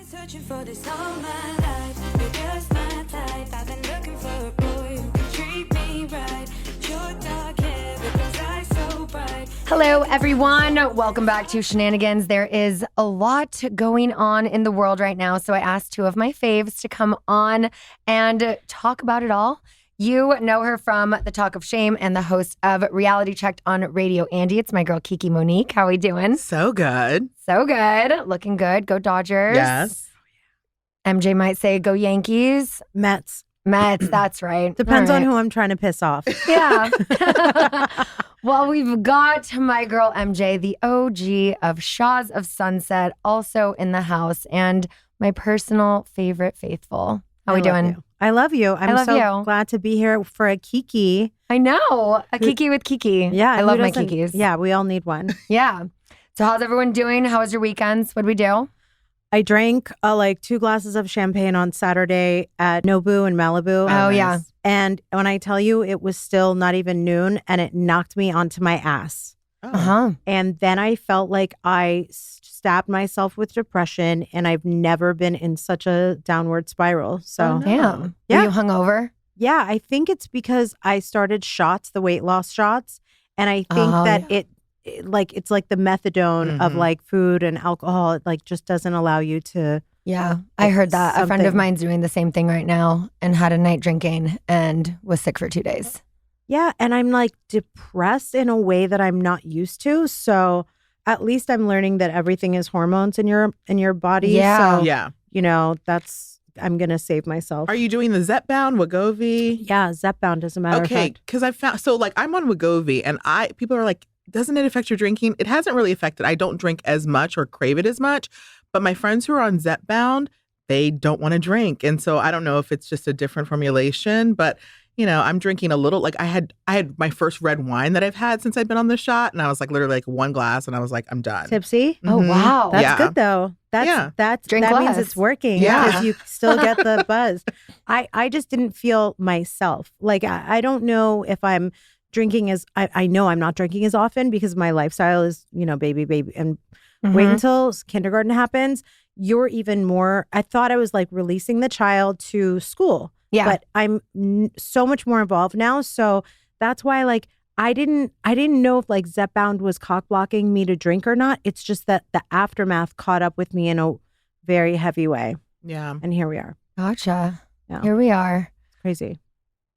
searching for this all my life. You're just my type. I've been looking for a boy who can treat me right. Your dark hair because I'm so bright. Hello, everyone. Welcome back to Scheananigans. There is a lot going on in the world right now, so I asked two of my faves to come on and talk about it all. You know her from The Talk of Shame and the host of Reality Checked on Radio Andy. It's my girl, Kiki Monique. How are we doing? So good. So good. Looking good. Go Dodgers. Yes. MJ might say go Yankees. Mets. Mets, that's right. Depends All on right. who I'm trying to piss off. Yeah. Well, we've got my girl MJ, the OG of Shaws of Sunset, also in the house, and my personal favorite faithful. How we doing? I love you. I'm love so you. glad to be here for a Kiki. I know. A Kiki with Kiki. Yeah. I who love my doesn't- Kikis. Yeah, we all need one. Yeah. So how's everyone doing? How was your weekends? What'd we do? I drank like 2 glasses of champagne on Saturday at Nobu in Malibu. Oh, yeah. And when I tell you, it was still not even noon and it knocked me onto my ass. Oh. Uh-huh. And then I felt like I stabbed myself with depression and I've never been in such a downward spiral. So Oh, no. Damn. Yeah. Were you hungover? yeah, I think it's because I started shots, the weight loss shots. And I think Oh, that it's like the methadone of Mhm. like food and alcohol. It like just doesn't allow you to. Yeah. I heard that. A friend of Something. mine's doing the same thing right now and had a night drinking and was sick for 2 days. Yeah. And I'm like depressed in a way that I'm not used to. So at least I'm learning that everything is hormones in your body. Yeah. So, Yeah. you know, I'm going to save myself. Are you doing the Zepbound, Wegovy? Yeah. Zepbound, as a matter of Okay, fact. because I found I'm on Wegovy, and people are like, doesn't it affect your drinking? It hasn't really affected. I don't drink as much or crave it as much, but my friends who are on Zepbound, they don't want to drink, and so I don't know if it's just a different formulation, but. You know, I'm drinking a little. Like I had my first red wine that I've had since I've been on the shot, and I was like literally like 1 glass, and I was like, I'm done. Tipsy. Oh, Mhm. wow. That's Yeah. good though. That Drink means less. it's working. Yeah. Because you still get the buzz. I just didn't feel myself. Like I don't know if I'm drinking as I know I'm not drinking as often because my lifestyle is, baby. And wait until kindergarten happens. You're even more. I thought I was like releasing the child to school. Yeah. But I'm so much more involved now. So that's why like I didn't know if like Zepbound was cock blocking me to drink or not. It's just that the aftermath caught up with me in a very heavy way. Yeah. And here we are. Gotcha. Yeah. Here we are. It's crazy.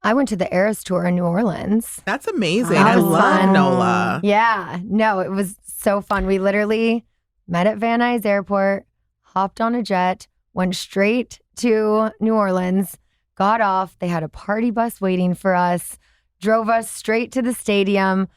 I went to the Eras tour in New Orleans. That's amazing. That I was love fun. NOLA. Yeah. No, it was so fun. We literally met at Van Nuys Airport, hopped on a jet, went straight to New Orleans, got off. They had a party bus waiting for us, drove us straight to the stadium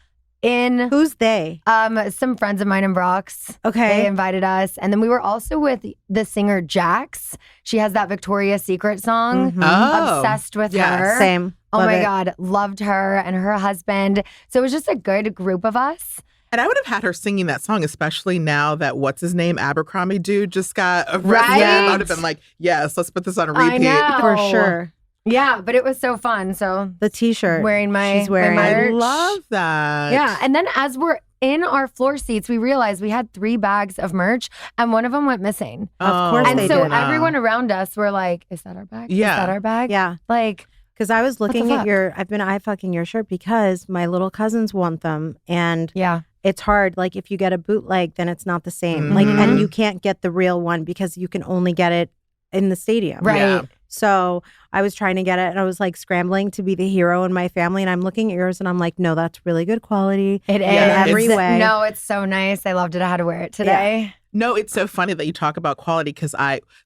in Who's they? some friends of mine in Bronx. They Okay. invited us. And then we were also with the singer Jax. She has that Victoria's Secret song. Mhm. Oh. Obsessed with yes. her. Same. Oh Love my it. God. Loved her and her husband. So it was just a good group of us. And I would have had her singing that song, especially now that what's his name, Abercrombie dude, just got arrested. Right? I would have been like, yes, let's put this on a I repeat. know. For sure. Yeah, but it was so fun. So The t-shirt. wearing my, She's wearing. my I merch. love that. Yeah. And then as we're in our floor seats, we realized we had 3 bags of merch and one of them went missing. Of course And they so did. everyone around us were like, is that our bag? Yeah. Is that our bag? Yeah. Like, Because I was looking fuck? at I've been eye-fucking your shirt because my little cousins want them. And yeah. it's hard. Like if you get a bootleg, then it's not the same. Mhm. Like, and you can't get the real one because you can only get it in the stadium. Right. Yeah. So I was trying to get it and I was like scrambling to be the hero in my family. And I'm looking at yours and I'm like, no, that's really good quality. It is. Yeah, every way. No, it's so nice. I loved it. I had to wear it today. No, it's so funny that you talk about quality because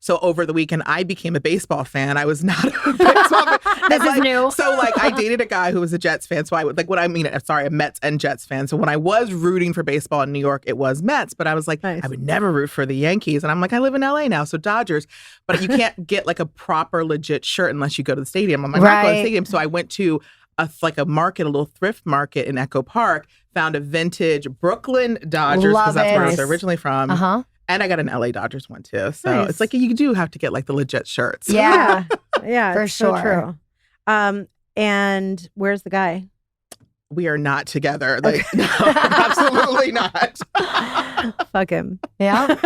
so over the weekend, I became a baseball fan. I was not a baseball fan. This And, is new. So I dated a guy who was a Jets fan. So I would a Mets and Jets fan. So when I was rooting for baseball in New York, it was Mets. But I was like, Nice. I would never root for the Yankees. And I'm like, I live in LA now, so Dodgers. But you can't get like a proper legit shirt unless you go to the stadium. I'm like, I'm not going to the Right. stadium. So I went to a market, a little thrift market in Echo Park, found a vintage Brooklyn Dodgers Love because that's where I was it. originally from. Uh-huh. And I got an LA Dodgers one too. So Nice. it's like you do have to get like the legit shirts. Yeah. Yeah. For it's so sure. true. And where's the guy? We are not together. Like, no, absolutely not. Fuck him. Yeah.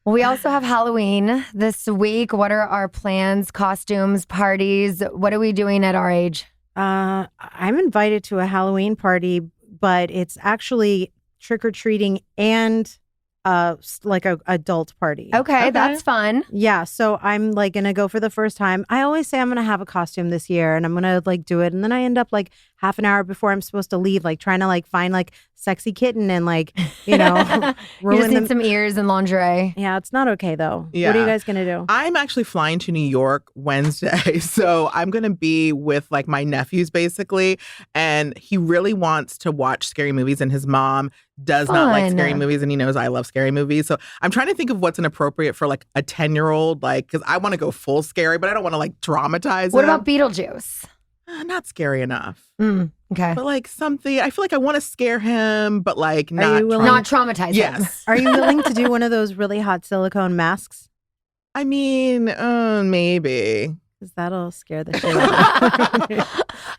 Well, we also have Halloween this week. What are our plans, costumes, parties? What are we doing at our age? I'm invited to a Halloween party, but it's actually trick-or-treating and like a adult party. Okay, that's fun. Yeah, so I'm like gonna go for the first time. I always say I'm gonna have a costume this year and I'm gonna like do it, and then I end up like half an hour before I'm supposed to leave, like trying to like find like sexy kitten and like, you know, You just ruin need some ears and lingerie. Yeah, it's not okay though. Yeah. What are you guys gonna do? I'm actually flying to New York Wednesday. So I'm going to be with like my nephews basically. And he really wants to watch scary movies, and his mom does not like Fun. scary movies, and he knows I love scary movies. So I'm trying to think of what's inappropriate for like a 10-year-old, like, because I want to go full scary, but I don't want to like traumatize What him. about Beetlejuice? Not scary enough. Okay. But like something, I feel like I want to scare him, but like not. you willing- Not traumatize him. Yes. Are you willing to do one of those really hot silicone masks? I mean, maybe. Because that'll scare the shit out of me.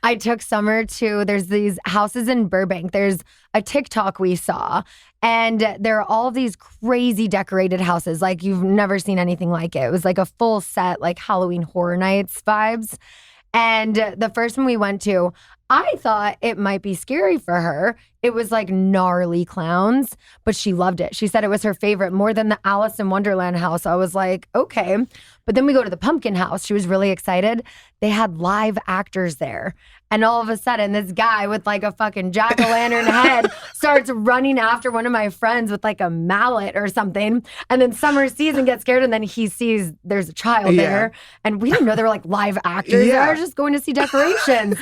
I took Summer to, there's these houses in Burbank. There's a TikTok we saw, and there are all of these crazy decorated houses. Like you've never seen anything like it. It was like a full set, like Halloween Horror Nights vibes. And the first one we went to, I thought it might be scary for her. It was like gnarly clowns, but she loved it. She said it was her favorite more than the Alice in Wonderland house. I was like, okay. But then we go to the pumpkin house. She was really excited. They had live actors there. And all of a sudden, this guy with like a fucking jack-o'-lantern head starts running after one of my friends with like a mallet or something. And then Summer sees and gets scared. And then he sees there's a child there. And we didn't know they were like live actors. They were just going to see decorations.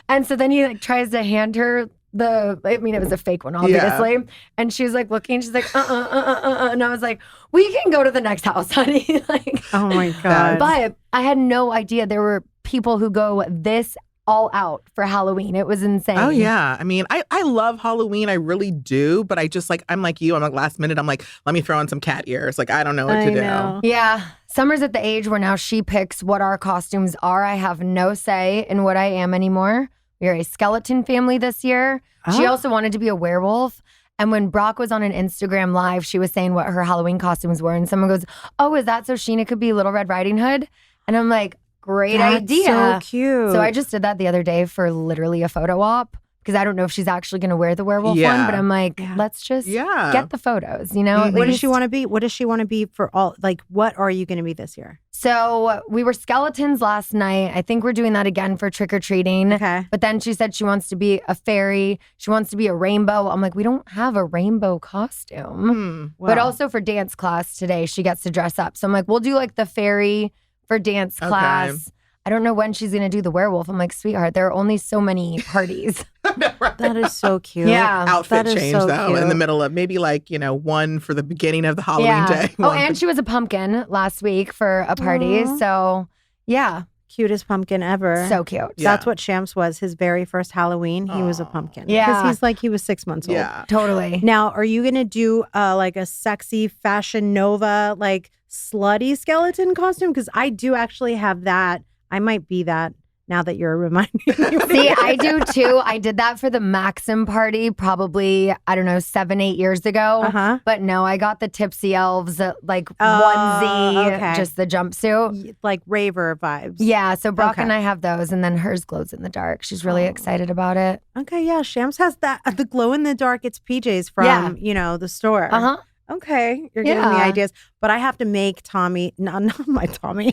And so then he like tries to hand her it was a fake one, obviously. Yeah. And she was like looking, she's like, And I was like, we can go to the next house, honey. Like, oh my God. But I had no idea there were people who go this all out for Halloween. It was insane. Oh yeah. I mean, I love Halloween. I really do. But I just like, I'm like you. I'm like last minute. I'm like, let me throw on some cat ears. Like, I don't know what to do. Yeah. Summer's at the age where now she picks what our costumes are. I have no say in what I am anymore. We are a skeleton family this year. She also wanted to be a werewolf. And when Brock was on an Instagram live, she was saying what her Halloween costumes were. And someone goes, oh, is that so Scheana could be Little Red Riding Hood? And I'm like, great idea. So cute. So I just did that the other day for literally a photo op. Because I don't know if she's actually going to wear the werewolf one, but I'm like, let's just get the photos, you know? What does she want to be? What does she want to be for all? Like, what are you going to be this year? So we were skeletons last night. I think we're doing that again for trick-or-treating. Okay. But then she said she wants to be a fairy. She wants to be a rainbow. I'm like, we don't have a rainbow costume. But also for dance class today, she gets to dress up. So I'm like, we'll do like the fairy for dance class. I don't know when she's going to do the werewolf. I'm like, sweetheart, there are only so many parties. That is so cute. Yeah. Outfit That is change so though cute. in the middle of maybe like, one for the beginning of the Halloween day. Oh, and she was a pumpkin last week for a party. Aww. So yeah. Cutest pumpkin ever. So cute. That's what Shams was. His very first Halloween, he was a pumpkin. Yeah. Because he was 6 months old. Yeah. Totally. Now, are you going to do like a sexy Fashion Nova, like slutty skeleton costume? Because I do actually have that. I might be that now that you're reminding me. See, I do too. I did that for the Maxim party probably, I don't know, 7-8 years ago. But no, I got the Tipsy Elves like onesie, just the jumpsuit. Like raver vibes. Yeah, so Brock and I have those, and then hers glows in the dark. She's really excited about it. Okay, yeah. Shams has that, the glow in the dark, it's PJs from, the store. Okay, you're giving me ideas. But I have to make Tommy, not my Tommy.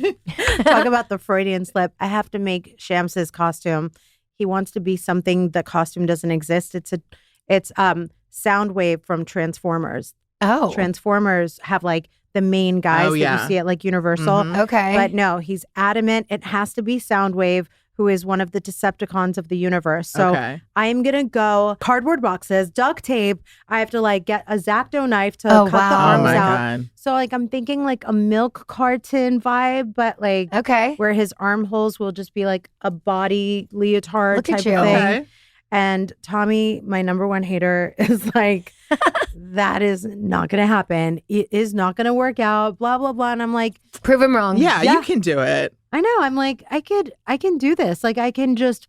Talk about the Freudian slip. I have to make Shams's costume. He wants to be something the costume doesn't exist. It's Soundwave from Transformers. Oh. Transformers have like the main guys that you see at like Universal. Okay. But no, he's adamant. It has to be Soundwave, who is one of the Decepticons of the universe. So I am going to go cardboard boxes, duct tape. I have to like get a X-Acto knife to cut the arms out. God. So like I'm thinking like a milk carton vibe, but like where his armholes will just be like a body leotard type of thing. And Tommy, my number one hater, is like, that is not going to happen. It is not going to work out, blah, blah, blah. And I'm like, prove him wrong. Yeah, you can do it. I know. I'm like, I can do this. Like, I can just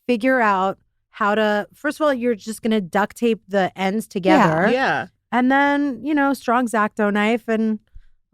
figure out how to, first of all, you're just going to duct tape the ends together. Yeah. And then, strong X-Acto knife and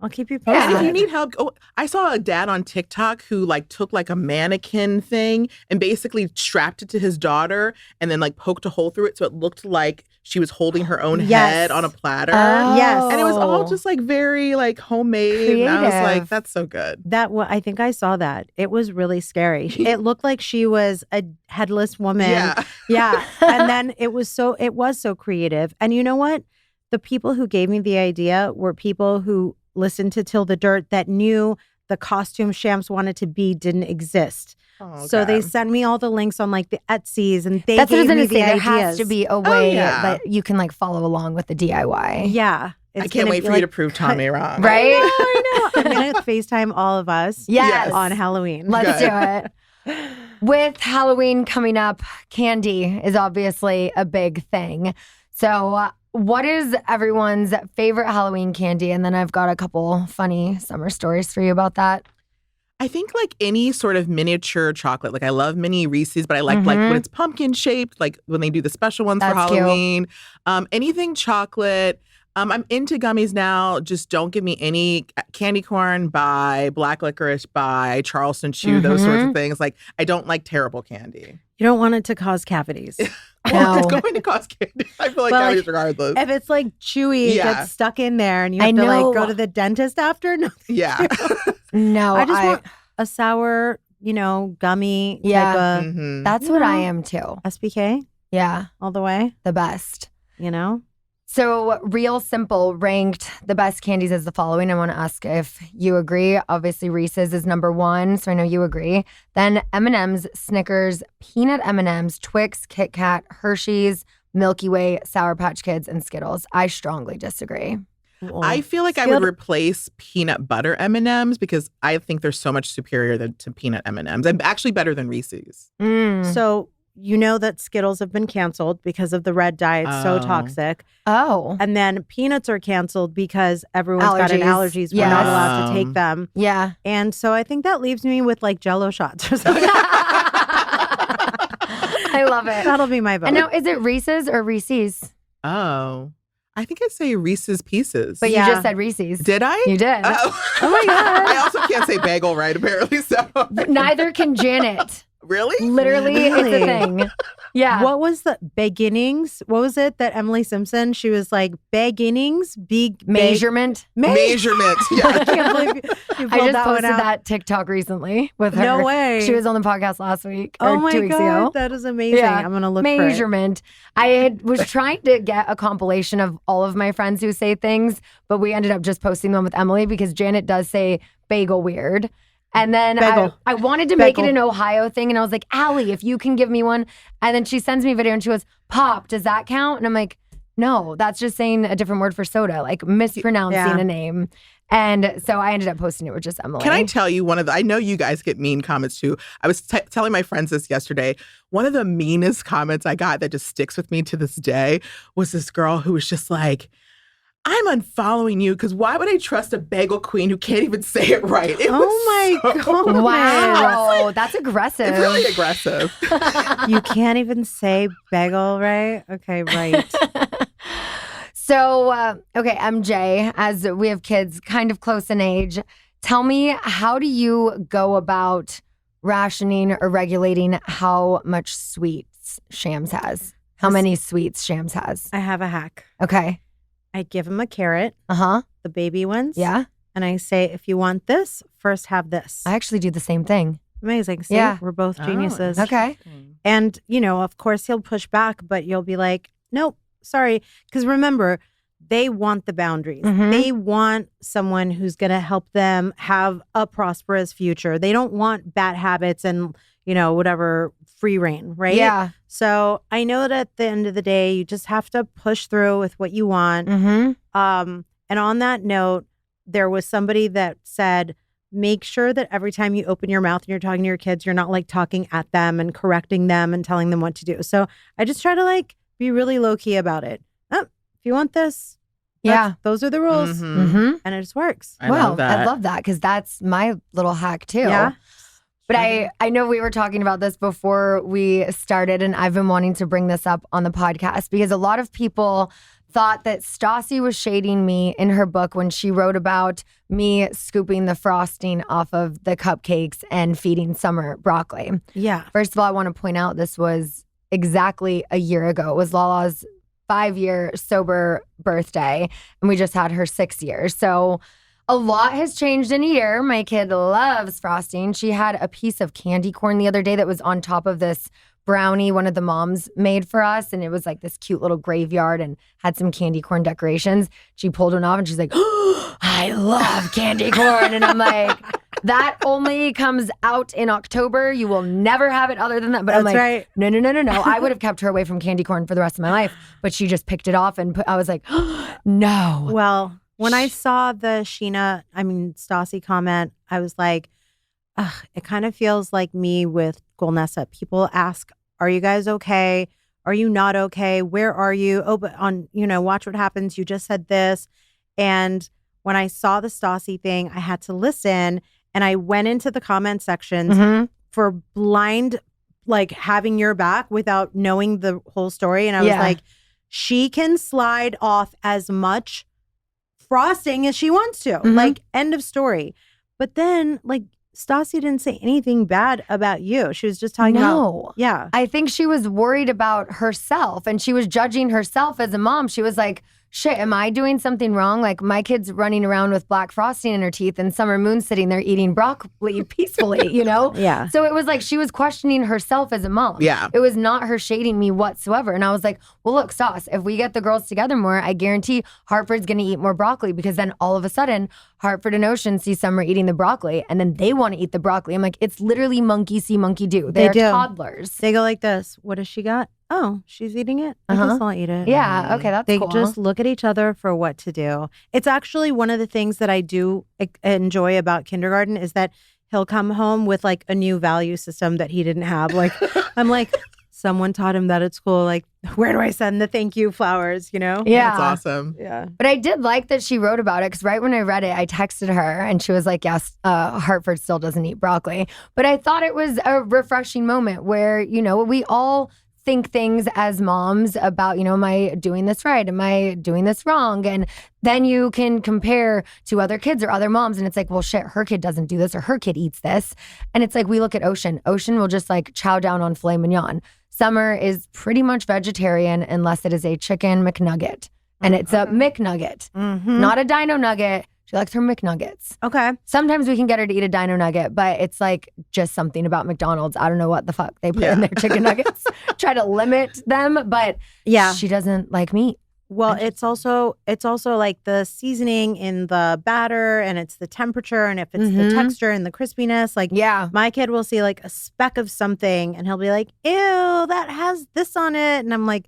I'll keep you And posted. if you need help, I saw a dad on TikTok who like took like a mannequin thing and basically strapped it to his daughter and then like poked a hole through it so it looked like she was holding her own head on a platter. Yes. And it was all just like very like homemade. And I was like, Creative. that's so good. I think I saw that. It was really scary. It looked like she was a headless woman. Yeah. Yeah. And then it was so creative. And you know what? The people who gave me the idea were people who listened to Till the Dirt that knew the costume Shams wanted to be didn't exist. Oh, So they God. sent me all the links on like the Etsy's and they That's what I was gave me going to the say. There ideas. has to be a way yeah. that you can like follow along with the DIY. Yeah. I can't wait for you to prove Tommy wrong. Right? I know. I'm going to FaceTime all of us Yes. on Halloween. Let's do it. With Halloween coming up, candy is obviously a big thing. So, what is everyone's favorite Halloween candy? And then I've got a couple funny summer stories for you about that. I think like any sort of miniature chocolate. Like I love mini Reese's, but I like when it's pumpkin shaped, like when they do the special ones for That's cute. Halloween. Anything chocolate. I'm into gummies now. Just don't give me any candy corn by black licorice by Charleston Chew, those sorts of things. Like I don't like terrible candy. You don't want it to cause cavities. Well, No. it's going to cause candy. I feel like Well, cavities regardless. If it's like chewy, it Yeah. gets stuck in there and you have I to know. like go to the dentist after. No, Yeah. No, I just want a sour, gummy Yeah. type of Mhm. that's what I am too. SBK Yeah, all the way, the best. So, Real Simple ranked the best candies as the following. I want to ask if you agree. Obviously, Reese's is number one, so I know you agree. Then M&M's, Snickers, Peanut M&M's, Twix, Kit Kat, Hershey's, Milky Way, Sour Patch Kids, and Skittles. I strongly disagree. I feel like I would replace peanut butter M&Ms because I think they're so much superior to peanut M&Ms. I'm actually better than Reese's. So you know that Skittles have been canceled because of the red dye. It's so Oh. toxic. Oh, And then peanuts are canceled because everyone's gotten allergies. We're not Yes. allowed to take them. yeah. And so I think that leaves me with like Jell-O shots or something. I love it. That'll be my vote. And now, is it Reese's or Reese's? Oh. I think I'd say Reese's Pieces. But Yeah. you just said Reese's. Did I? You did. Oh. my God. I also can't say bagel right, apparently. So Neither can Janet. Really? Literally, it's Really? a thing. Yeah. What was the beginnings? What was it that Emily Simpson? She was like beginnings, Measurement. Measurement. I Yeah. can't believe you I pulled just that one posted out. that TikTok recently with her. No way. She was on the podcast last week Oh or my 2 weeks God, ago. that is amazing. Yeah. I'm gonna look for it. Measurement. Was trying to get a compilation of all of my friends who say things, but we ended up just posting them with Emily because Janet does say bagel weird. And then Bagel. I wanted to make it Bagel. an Ohio thing, and I was like, Allie, if you can give me one. And then she sends me a video and she goes, Pop, does that count? And I'm like, no, that's just saying a different word for soda, like mispronouncing Yeah. a name. And so I ended up posting it with just Emily. Can I tell you I know you guys get mean comments too. I was telling my friends this yesterday. One of the meanest comments I got that just sticks with me to this day was this girl who was just like, I'm unfollowing you because why would I trust a bagel queen who can't even say it right? It Oh my was so- God. Wow, that's aggressive. It's really aggressive. You can't even say bagel, right? Okay, right. So, okay, MJ, as we have kids kind of close in age, tell me, how do you go about rationing or regulating how much sweets Shams has? How many sweets Shams has? I have a hack. Okay. I give him a carrot, Uh-huh. the baby ones. Yeah. And I say, if you want this, first have this. I actually do the same thing. Amazing. See, Yeah. we're both geniuses. Okay. And, of course he'll push back, but you'll be like, nope, sorry. Because remember, they want the boundaries. Mhm. They want someone who's going to help them have a prosperous future. They don't want bad habits and, whatever free reign, right? Yeah. So I know that at the end of the day, you just have to push through with what you want. Mm-hmm. And on that note, there was somebody that said, make sure that every time you open your mouth and you're talking to your kids, you're not like talking at them and correcting them and telling them what to do. So I just try to like be really low key about it. Oh, if you want this, Yeah. those are the rules. Mhm. Mm-hmm. And it just works. I Well, love that. I love that because that's my little hack too. Yeah. But I know we were talking about this before we started, and I've been wanting to bring this up on the podcast because a lot of people thought that Stassi was shading me in her book when she wrote about me scooping the frosting off of the cupcakes and feeding Summer broccoli. Yeah. First of all, I want to point out this was exactly a year ago. It was Lala's 5-year sober birthday, and we just had her 6 years. So a lot has changed in a year. My kid loves frosting. She had a piece of candy corn the other day that was on top of this brownie one of the moms made for us, and it was like this cute little graveyard and had some candy corn decorations. She pulled one off and she's like, oh, I love candy corn. And I'm like, that only comes out in October. You will never have it other than that. But I'm like, right. no. I would have kept her away from candy corn for the rest of my life, but she just picked it off and I was like, oh, no. Well, when I saw the Stassi comment, I was like, ugh, it kind of feels like me with Golnessa. People ask, are you guys okay? Are you not okay? Where are you? Oh, but Watch What Happens. You just said this. And when I saw the Stassi thing, I had to listen, and I went into the comment sections for blind, like having your back without knowing the whole story. And I was like, she can slide off as much frosting as she wants to. Like, end of story. But then, like, Stassi didn't say anything bad about you. She was just talking about, yeah. I think she was worried about herself, and she was judging herself as a mom. She was like, shit, am I doing something wrong? Like, my kid's running around with black frosting in her teeth and Summer Moon's sitting there eating broccoli peacefully, Yeah. So it was like she was questioning herself as a mom. Yeah. It was not her shading me whatsoever. And I was like, well, look, Stas, if we get the girls together more, I guarantee Hartford's going to eat more broccoli, because then all of a sudden, Hartford and Ocean see Summer eating the broccoli, and then they want to eat the broccoli. I'm like, it's literally monkey see, monkey do. They're toddlers. They go like this. What does she got? Oh, she's eating it. I guess I'll eat it. Yeah, okay, that's They cool. just look at each other for what to do. It's actually one of the things that I do enjoy about kindergarten is that he'll come home with like a new value system that he didn't have. Like, I'm like, someone taught him that at school. Like, where do I send the thank you flowers? Yeah. That's awesome. Yeah. But I did like that she wrote about it, because right when I read it, I texted her and she was like, yes, Hartford still doesn't eat broccoli. But I thought it was a refreshing moment where, we all think things as moms about, am I doing this right? Am I doing this wrong? And then you can compare to other kids or other moms, and it's like, well, shit, her kid doesn't do this, or her kid eats this. And it's like, we look at Ocean. Ocean will just like chow down on filet mignon. Summer is pretty much vegetarian unless it is a chicken McNugget. And it's a McNugget, not a Dino Nugget. She likes her McNuggets. Okay. Sometimes we can get her to eat a Dino Nugget, but it's like just something about McDonald's. I don't know what the fuck they put in their chicken nuggets. Try to limit them, but she doesn't like meat. Well, it's also like the seasoning in the batter, and it's the temperature, and if it's the texture and the crispiness. Like, my kid will see like a speck of something, and he'll be like, "Ew, that has this on it," and I'm like,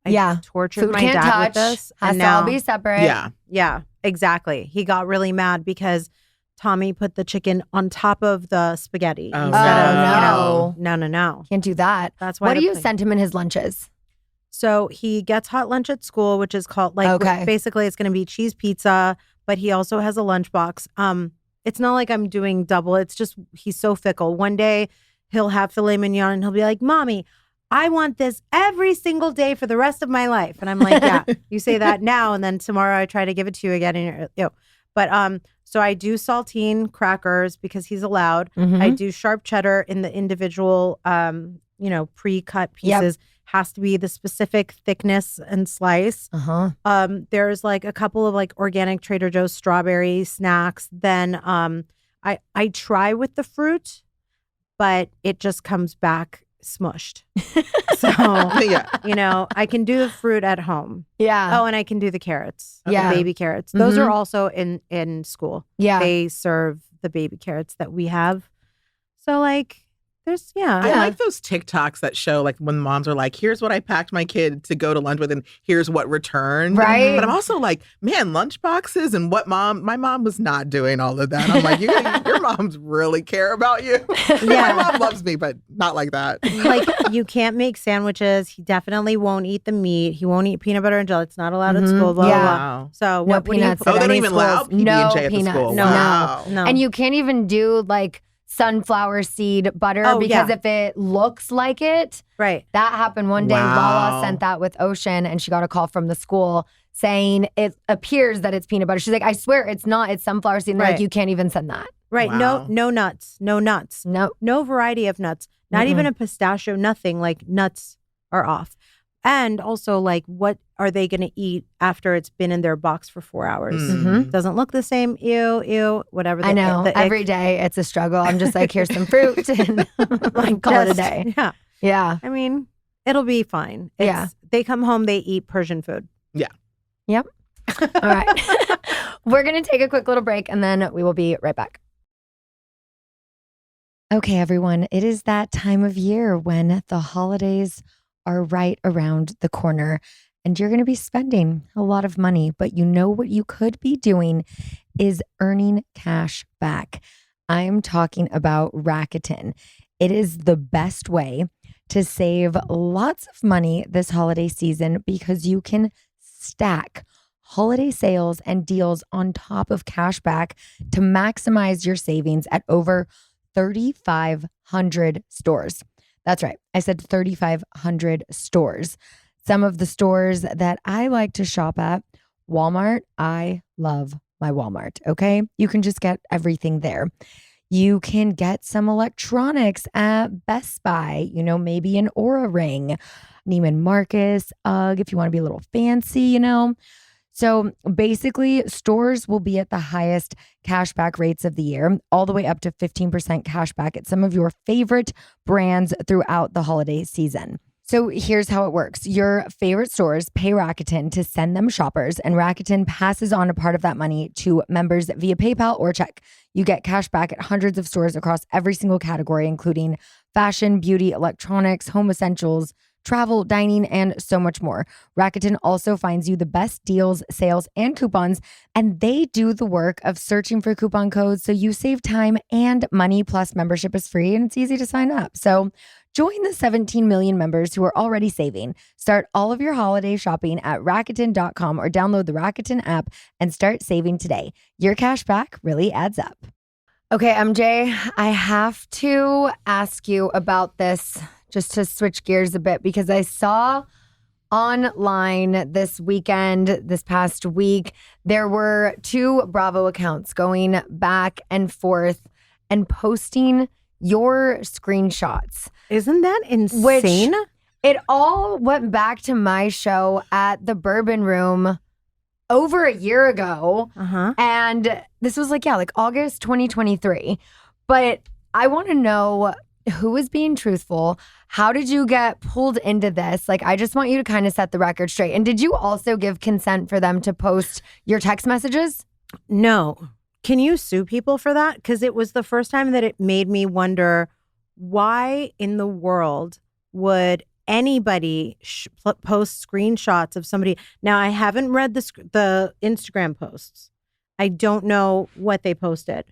I tortured Food my can't dad touch, with this, has and to all now, be separate. yeah, exactly. He got really mad because Tommy put the chicken on top of the spaghetti instead of no. Can't do that. That's why. What do you send him in his lunches? So he gets hot lunch at school, which is called basically it's going to be cheese pizza, but he also has a lunchbox. It's not like I'm doing double. It's just he's so fickle. One day he'll have filet mignon and he'll be like, "Mommy, I want this every single day for the rest of my life." And I'm like, yeah, you say that now, and then tomorrow I try to give it to you again. And but so I do saltine crackers because he's allowed. I do sharp cheddar in the individual pre-cut pieces. Has to be the specific thickness and slice. There's like a couple of like organic Trader Joe's strawberry snacks. Then I try with the fruit, but it just comes back smushed. So I can do the fruit at home. Oh, and I can do the carrots. The baby carrots. Those are also in school. They serve the baby carrots that we have. So like there's I like those TikToks that show like when moms are like, here's what I packed my kid to go to lunch with, and here's what returned. Right. But I'm also like, man, lunch boxes and my mom was not doing all of that. I'm like, your moms really care about you. My mom loves me, but not like that. Like, you can't make sandwiches. He definitely won't eat the meat. He won't eat peanut butter and jelly. It's not allowed at school. Blah, blah, blah. So no peanuts. They don't even allow PB&J at the school. No. Wow. And you can't even do like sunflower seed butter Oh, because yeah. if it looks like it, Right. that happened one day. Wow. Lala sent that with Ocean and she got a call from the school saying it appears that it's peanut butter. She's like, I swear it's not. It's sunflower seed. And they're like, Right. you can't even send that. Right. Wow. No nuts. No nuts. No. No variety of nuts. Not even a pistachio, nothing. Like nuts are off. And also, like, what are they going to eat after it's been in their box for 4 hours? Mhm. Doesn't look the same. Ew, whatever. I know. Every day it's a struggle. I'm just like, here's some fruit and call it a day. Yeah. Yeah. I mean, it'll be fine. Yeah. They come home, they eat Persian food. Yep. All right. We're going to take a quick little break and then we will be right back. Okay, everyone. It is that time of year when the holidays are right around the corner and you're going to be spending a lot of money, but you know what you could be doing is earning cash back. I'm talking about Rakuten. It is the best way to save lots of money this holiday season because you can stack holiday sales and deals on top of cash back to maximize your savings at over 3,500 stores. That's right. I said 3,500 stores. Some of the stores that I like to shop at, Walmart. I love my Walmart. Okay. You can just get everything there. You can get some electronics at Best Buy, you know, maybe an Oura Ring, Neiman Marcus, UGG, if you want to be a little fancy, you know. So basically, stores will be at the highest cashback rates of the year, all the way up to 15% cashback at some of your favorite brands throughout the holiday season. So here's how it works. Your favorite stores pay Rakuten to send them shoppers, and Rakuten passes on a part of that money to members via PayPal or check. You get cash back at hundreds of stores across every single category, including fashion, beauty, electronics, home essentials, travel, dining, and so much more. Rakuten also finds you the best deals, sales, and coupons, and they do the work of searching for coupon codes so you save time and money, plus membership is free and it's easy to sign up. So join the 17 million members who are already saving. Start all of your holiday shopping at Rakuten.com or download the Rakuten app and start saving today. Your cash back really adds up. Okay, MJ, I have to ask you about this just to switch gears a bit because I saw online this weekend, this past week, there were 2 Bravo accounts going back and forth and posting your screenshots. Isn't that insane? It all went back to my show at the Bourbon Room over a year ago. And this was like August 2023. But I want to know who was being truthful. How did you get pulled into this? Like, I just want you to kind of set the record straight. And did you also give consent for them to post your text messages? No. Can you sue people for that? Because it was the first time that it made me wonder, why in the world would anybody post screenshots of somebody? Now, I haven't read the Instagram posts. I don't know what they posted.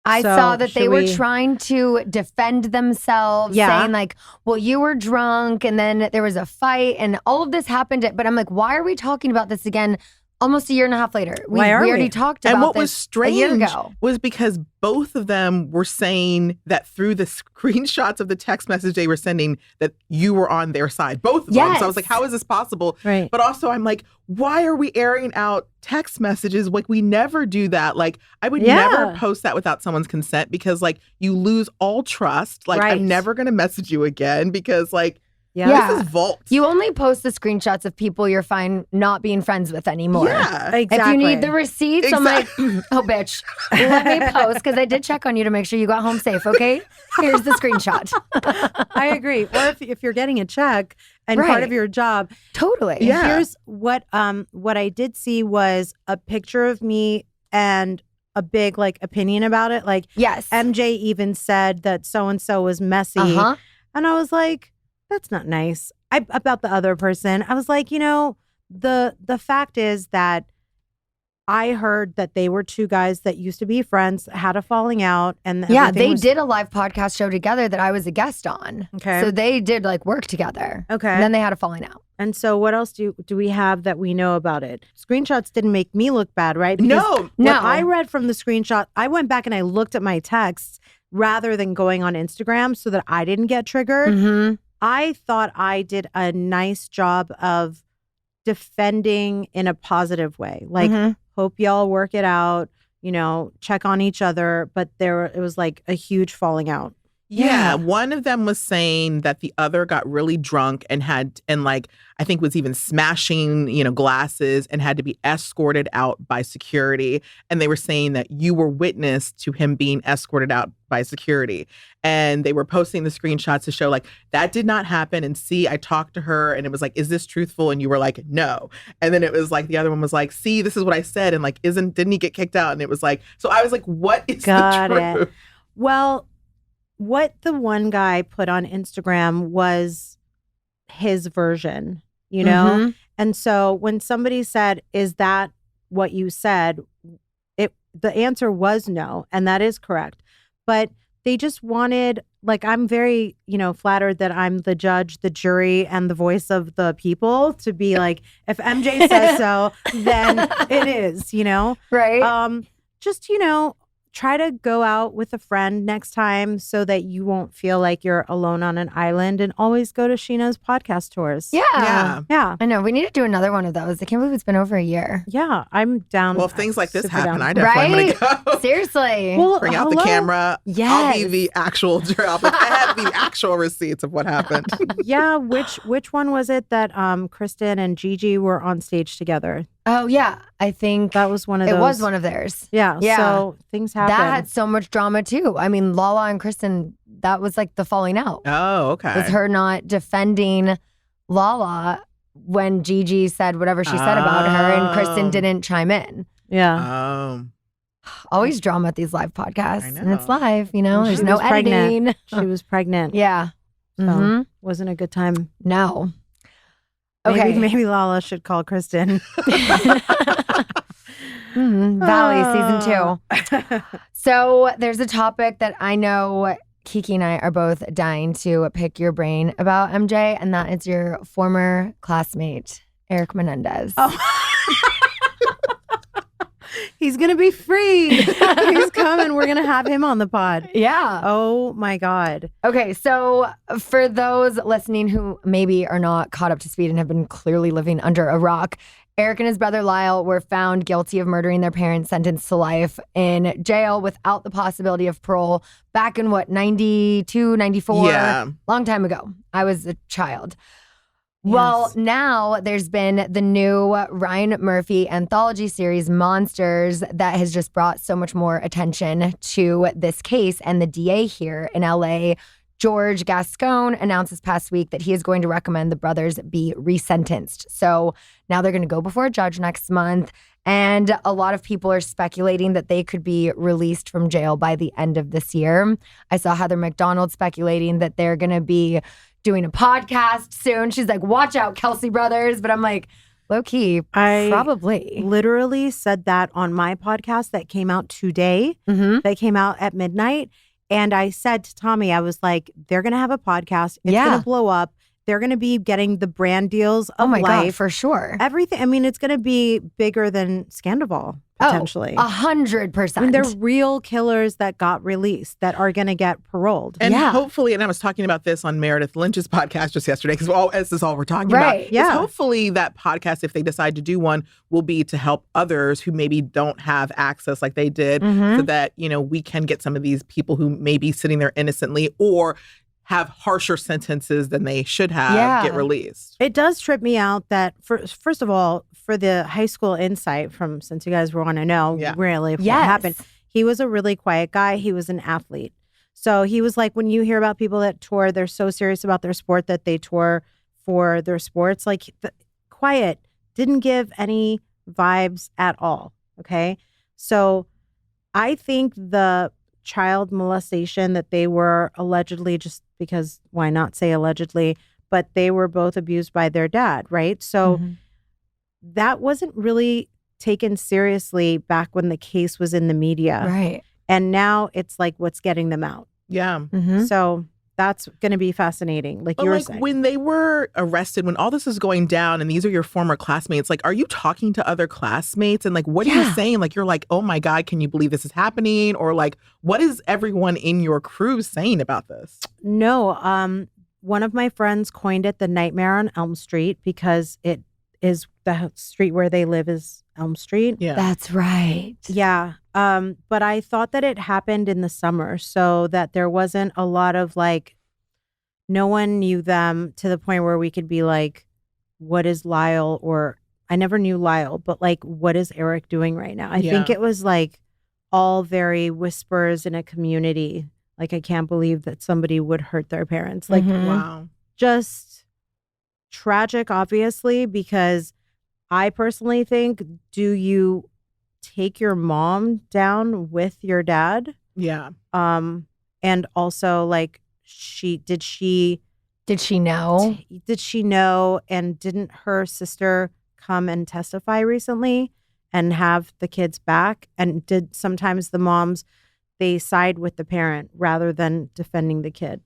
I saw that they were trying to defend themselves, saying like, well, you were drunk and then there was a fight and all of this happened. But I'm like, why are we talking about this again almost a year and a half later? We already talked about this. And what was strange a year ago was because both of them were saying that through the screenshots of the text message they were sending that you were on their side. Both of them. So I was like, how is this possible? Right. But also I'm like, why are we airing out text messages? Like, we never do that. Like, I would never post that without someone's consent because like you lose all trust. Like, I'm never going to message you again because like, this is vault. You only post the screenshots of people you're fine not being friends with anymore. Yeah, exactly. If you need the receipts, I'm like, oh, bitch, let me post because I did check on you to make sure you got home safe, okay? Here's the screenshot. I agree. Or if you're getting a check and part of your job. Totally. Yeah. Here's what I did see was a picture of me and a big like opinion about it. Like, MJ even said that so-and-so was messy. And I was like, that's not nice. About the other person, I was like, you know, the fact is that I heard that they were 2 guys that used to be friends, had a falling out, and they did a live podcast show together that I was a guest on. Okay, so they did like work together. Okay, and then they had a falling out. And so what else do we have that we know about it? Screenshots didn't make me look bad, right? Because No. what I read from the screenshot, I went back and I looked at my texts rather than going on Instagram so that I didn't get triggered. Mm-hmm. I thought I did a nice job of defending in a positive way. Like, hope y'all work it out, check on each other. But it was like a huge falling out. Yeah, one of them was saying that the other got really drunk and I think was even smashing, glasses and had to be escorted out by security. And they were saying that you were witness to him being escorted out by security. And they were posting the screenshots to show that did not happen. And see, I talked to her and it was is this truthful? And you were like, no. And then it was the other one was see, this is what I said. And didn't he get kicked out? And it was so I was what is the truth? Well, what the one guy put on Instagram was his version, And so when somebody said, is that what you said? The answer was no. And that is correct. But they just wanted, I'm very, flattered that I'm the judge, the jury, and the voice of the people to be if MJ says so, then it is, Right. Just, try to go out with a friend next time so that you won't feel like you're alone on an island, and always go to Scheana's podcast tours. Yeah. Yeah. I know. We need to do another one of those. I can't believe it's been over a year. Yeah. I'm down. Well, if things like this super happen, down. I definitely want to go. Seriously. Well, Bring out the camera. Yes. I'll be the actual I have the actual receipts of what happened. Yeah. Which one was it that Kristen and Gigi were on stage together? Oh, yeah. I think that was one of those. It was one of theirs. Yeah. So things happen. That had so much drama, too. I mean, Lala and Kristen, that was the falling out. Oh, okay. It was her not defending Lala when Gigi said whatever she said about her, and Kristen didn't chime in. Yeah. Always drama at these live podcasts. I know. And it's live, there's She no was pregnant. editing. She was pregnant. Yeah. So wasn't a good time. No. Okay. Maybe Lala should call Kristen. Valley season 2. So there's a topic that I know Kiki and I are both dying to pick your brain about, MJ, and that is your former classmate, Erik Menendez. Oh. He's going to be free. He's coming. We're going to have him on the pod. Yeah. Oh, my God. Okay, so for those listening who maybe are not caught up to speed and have been clearly living under a rock, Erik and his brother Lyle were found guilty of murdering their parents, sentenced to life in jail without the possibility of parole back in 92, 94? Yeah. Long time ago. I was a child. Well, now there's been the new Ryan Murphy anthology series, Monsters, that has just brought so much more attention to this case. And the DA here in LA, George Gascon, announced this past week that he is going to recommend the brothers be resentenced. So now they're going to go before a judge next month. And a lot of people are speculating that they could be released from jail by the end of this year. I saw Heather McDonald speculating that they're going to be doing a podcast soon. She's like, watch out, Kelsey Brothers. But I'm like, low key, probably. Literally said that on my podcast that came out today. That came out at midnight. And I said to Tommy, I was like, they're going to have a podcast. It's going to blow up. They're going to be getting the brand deals of life. God, for sure. Everything. I mean, it's going to be bigger than Scandival, potentially. 100%. I mean, they're real killers that got released that are going to get paroled. And hopefully, and I was talking about this on Meredith Lynch's podcast just yesterday, because this is all we're talking about. Yeah. Hopefully that podcast, if they decide to do one, will be to help others who maybe don't have access like they did, so that, we can get some of these people who may be sitting there innocently or have harsher sentences than they should have get released. It does trip me out that, first of all, for the high school insight from, since you guys want to know really what happened, he was a really quiet guy. He was an athlete. So he was like, when you hear about people that tour, they're so serious about their sport that they tour for their sports, quiet, didn't give any vibes at all. Okay. So I think the child molestation that they were allegedly, just because why not say allegedly, but they were both abused by their dad, right? So that wasn't really taken seriously back when the case was in the media. Right. And now it's like what's getting them out. Yeah. So that's going to be fascinating. Like But you were like saying. when they were arrested, when all this is going down and these are your former classmates, like, are you talking to other classmates? And like, what are you saying? Like, you're like, oh my God, can you believe this is happening? Or like, what is everyone in your crew saying about this? No, one of my friends coined it the Nightmare on Elm Street because it is the street where they live is Elm Street. Yeah. That's right. Yeah. But I thought that it happened in the summer so that there wasn't a lot of like, no one knew them to the point where we could be like, what is Lyle? Or I never knew Lyle, but like, what is Erik doing right now? I think it was like all very whispers in a community. Like, I can't believe that somebody would hurt their parents. Like, Wow. just tragic, obviously, because I personally think, do you take your mom down with your dad? Yeah. And also like did she know? And didn't her sister come and testify recently and have the kids back? And did sometimes the moms, they side with the parent rather than defending the kid,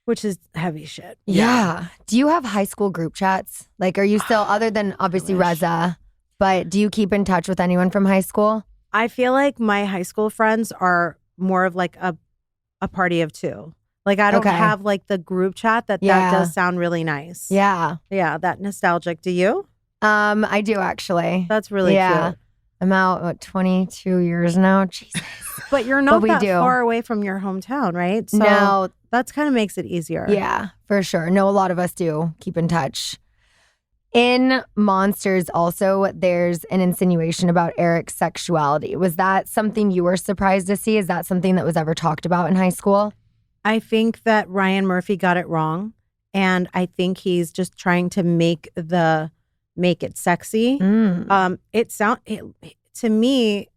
which is heavy shit. Yeah. Do you have high school group chats? Like, are you still, other than obviously Reza, but do you keep in touch with anyone from high school? I feel like my high school friends are more of like a party of two. Like, I don't have like the group chat that does sound really nice. Yeah. Yeah, that nostalgic. Do you? I do actually. That's really cute. I'm out 22 years now. Jesus. But you're not we that do. far away from your hometown, right? So No. that kind of makes it easier. Yeah, for sure. No, a lot of us do keep in touch. In Monsters also, there's an insinuation about Erik's sexuality. Was that something you were surprised to see? Is that something that was ever talked about in high school? I think that Ryan Murphy got it wrong. And I think he's just trying to make it sexy. To me,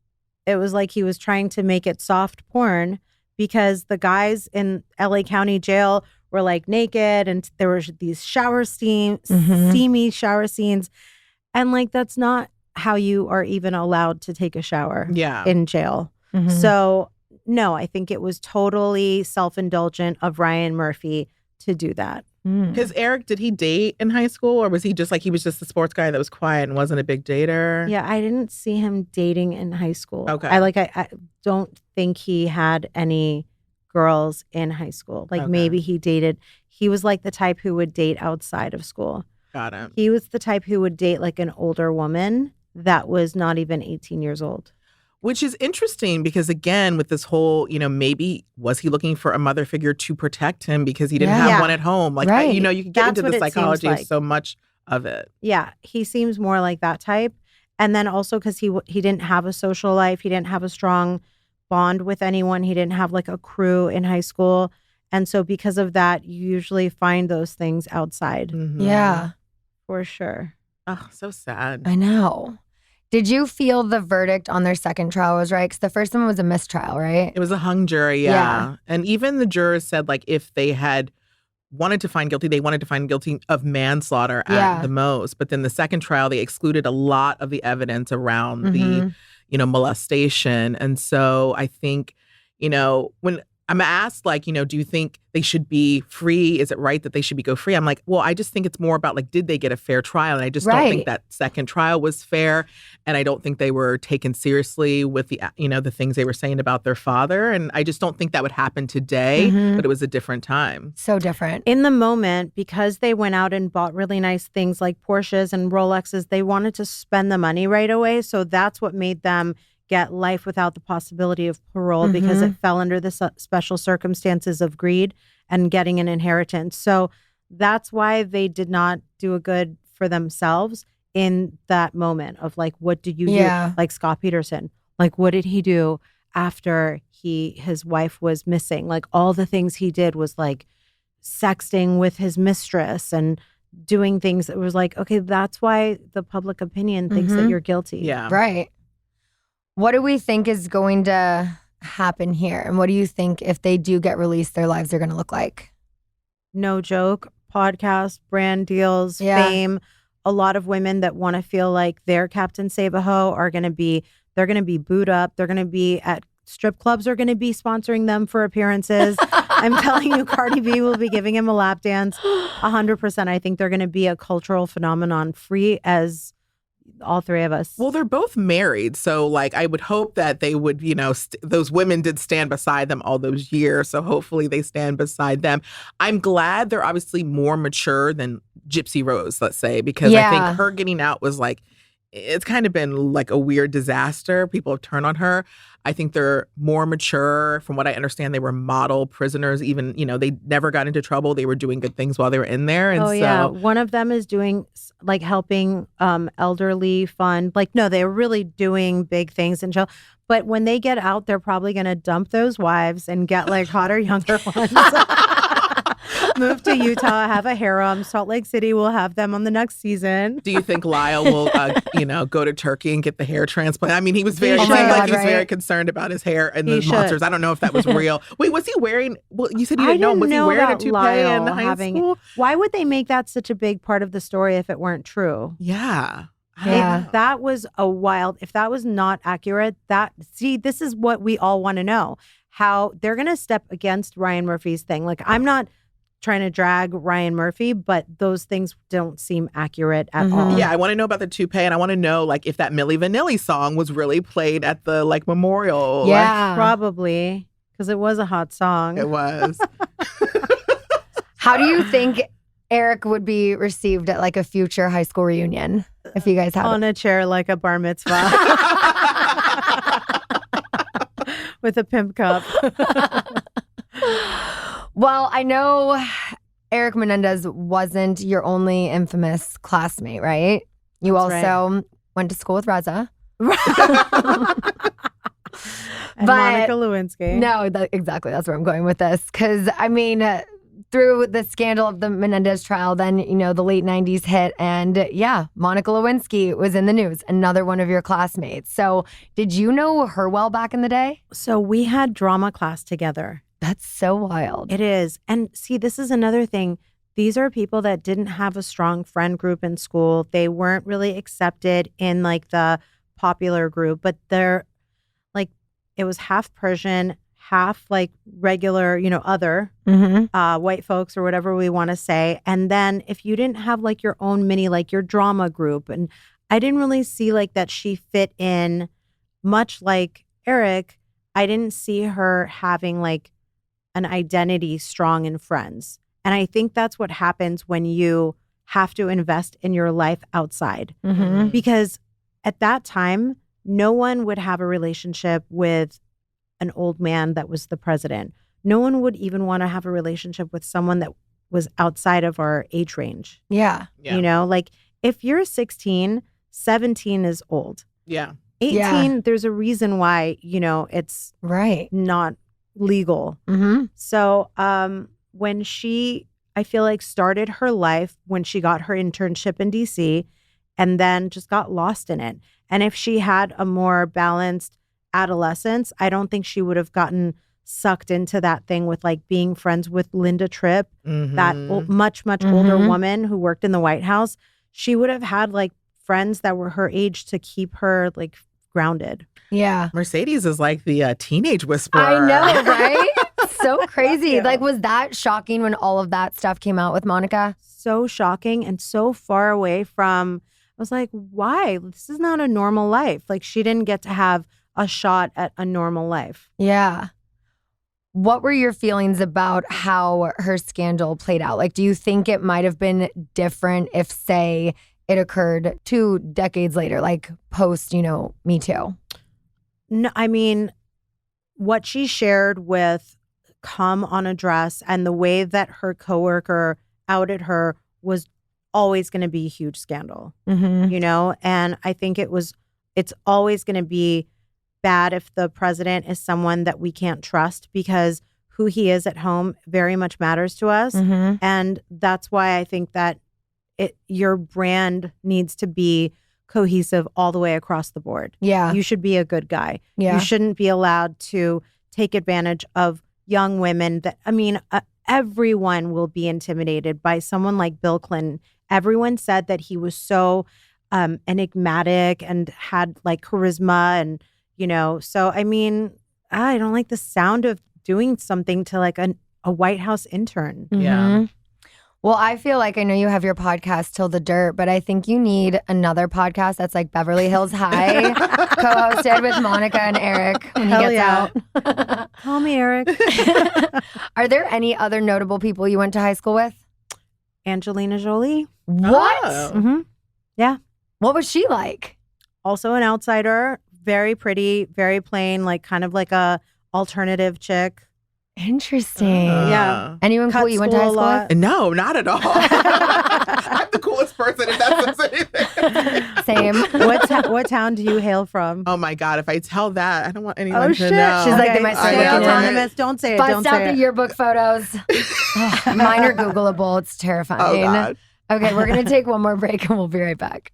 it was like he was trying to make it soft porn because the guys in LA County jail were like naked and there were these steamy shower scenes. And like, that's not how you are even allowed to take a shower in jail. So no, I think it was totally self-indulgent of Ryan Murphy to do that. Because Erik, did he date in high school, or was he just the sports guy that was quiet and wasn't a big dater? Yeah, I didn't see him dating in high school. Okay. I don't think he had any girls in high school. Like maybe he was like the type who would date outside of school. Got it. He was the type who would date like an older woman that was not even 18 years old. Which is interesting because, again, with this whole, maybe was he looking for a mother figure to protect him because he didn't have one at home? Like, right. you can get That's into the what it psychology seems of so much of it. Yeah, he seems more like that type. And then also because he didn't have a social life. He didn't have a strong bond with anyone. He didn't have like a crew in high school. And so because of that, you usually find those things outside. Yeah. For sure. Oh, so sad. I know. Did you feel the verdict on their second trial was right? Because the first one was a mistrial, right? It was a hung jury, yeah. And even the jurors said, like, if they had wanted to find guilty, they wanted to find guilty of manslaughter at the most. But then the second trial, they excluded a lot of the evidence around the, molestation. And so I think, when I'm asked, like, do you think they should be free? Is it right that they should go free? I'm like, well, I just think it's more about, like, did they get a fair trial? And I just don't think that second trial was fair. And I don't think they were taken seriously with the, the things they were saying about their father. And I just don't think that would happen today, but it was a different time. So different. In the moment, because they went out and bought really nice things like Porsches and Rolexes, they wanted to spend the money right away. So that's what made them get life without the possibility of parole because it fell under the special circumstances of greed and getting an inheritance. So that's why they did not do a good for themselves in that moment of like, what do you do? Like Scott Peterson, like what did he do after his wife was missing? Like all the things he did was like sexting with his mistress and doing things that was like, okay, that's why the public opinion thinks that you're guilty. Yeah. Right. What do we think is going to happen here? And what do you think if they do get released, their lives are going to look like? No joke. Podcast, brand deals, fame. A lot of women that want to feel like they're Captain Save-A-Ho they're going to be booed up. They're going to be at strip clubs are going to be sponsoring them for appearances. I'm telling you, Cardi B will be giving him a lap dance 100%. I think they're going to be a cultural phenomenon, free as all three of us. Well, they're both married. So, like, I would hope that they would, those women did stand beside them all those years. So hopefully they stand beside them. I'm glad they're obviously more mature than Gypsy Rose, let's say, because I think her getting out was like, it's kind of been like a weird disaster. People have turned on her. I think they're more mature. From what I understand, they were model prisoners. Even, they never got into trouble. They were doing good things while they were in there. And yeah. One of them is doing like helping elderly fund. Like, no, they're really doing big things in jail. But when they get out, they're probably going to dump those wives and get like hotter, younger ones. Move to Utah, have a harem. Salt Lake City will have them on the next season. Do you think Lyle will, go to Turkey and get the hair transplant? I mean, he was very, very concerned about his hair and the monsters. I don't know if that was real. Wait, was he wearing? Well, you said you didn't know. Was he wearing a toupee in high school? Why would they make that such a big part of the story if it weren't true? Yeah. That was a wild. If that was not accurate, this is what we all want to know. How they're going to step against Ryan Murphy's thing. Like, I'm not trying to drag Ryan Murphy, but those things don't seem accurate at all. Yeah, I want to know about the toupee, and I want to know like if that Milli Vanilli song was really played at the like memorial. Yeah, probably, because it was a hot song. It was. How do you think Erik would be received at like a future high school reunion if you guys had on a chair like a bar mitzvah with a pimp cup? Well, I know Erik Menendez wasn't your only infamous classmate, right? You also went to school with Reza. And Monica Lewinsky. No, exactly. That's where I'm going with this. Because, I mean, through the scandal of the Menendez trial, then, the late 90s hit. And Monica Lewinsky was in the news, another one of your classmates. So did you know her well back in the day? So we had drama class together. That's so wild. It is. And see, this is another thing. These are people that didn't have a strong friend group in school. They weren't really accepted in like the popular group, but they're like, it was half Persian, half like regular, other white folks or whatever we want to say. And then if you didn't have like your own mini, like your drama group, and I didn't really see like that she fit in much like Erik. I didn't see her having like an identity strong in friends. And I think that's what happens when you have to invest in your life outside. Because at that time, no one would have a relationship with an old man that was the president. No one would even want to have a relationship with someone that was outside of our age range. Yeah. Like if you're 16, 17 is old. Yeah. 18, there's a reason why, it's not legal. So when she, I feel like, started her life when she got her internship in DC and then just got lost in it. And if she had a more balanced adolescence, I don't think she would have gotten sucked into that thing with like being friends with Linda Tripp, that much older woman who worked in the White House. She would have had like friends that were her age to keep her like grounded. Yeah. Mercedes is like the teenage whisperer. I know, right? So crazy. Like, was that shocking when all of that stuff came out with Monica? So shocking and so far away from, I was like, why? This is not a normal life. Like, she didn't get to have a shot at a normal life. Yeah. What were your feelings about how her scandal played out? Like, do you think it might have been different if, say, it occurred 2 decades later, like post, Me Too? No, I mean, what she shared with Come on a Dress and the way that her coworker outed her was always going to be a huge scandal, And I think it's always going to be bad if the president is someone that we can't trust, because who he is at home very much matters to us. And that's why I think that your brand needs to be cohesive all the way across the board. Yeah. You should be a good guy. Yeah. You shouldn't be allowed to take advantage of young women everyone will be intimidated by someone like Bill Clinton. Everyone said that he was so enigmatic and had like charisma and, so I mean, I don't like the sound of doing something to like a White House intern. Yeah. Mhm. Well, I feel like I know you have your podcast Till the Dirt, but I think you need another podcast that's like Beverly Hills High, co-hosted with Monica and Eric when Hell he gets yeah. out. Call me Eric. Are there any other notable people you went to high school with? Angelina Jolie. What? Oh. Mm-hmm. What was she like? Also an outsider. Very pretty, very plain, like kind of like a alternative chick. Interesting. Yeah. Anyone cool Cut you went to high school a school lot. with? No, not at all. I'm the coolest person if that says anything. Same. What town do you hail from? Oh my God, if I tell that, I don't want anyone Oh to shit! know. She's like, they might start stay looking at it. anonymous. Don't say it. Don't Bust out say the it. yearbook photos. Ugh, mine are Googleable. It's terrifying. Oh God. Okay, we're going to take one more break and we'll be right back.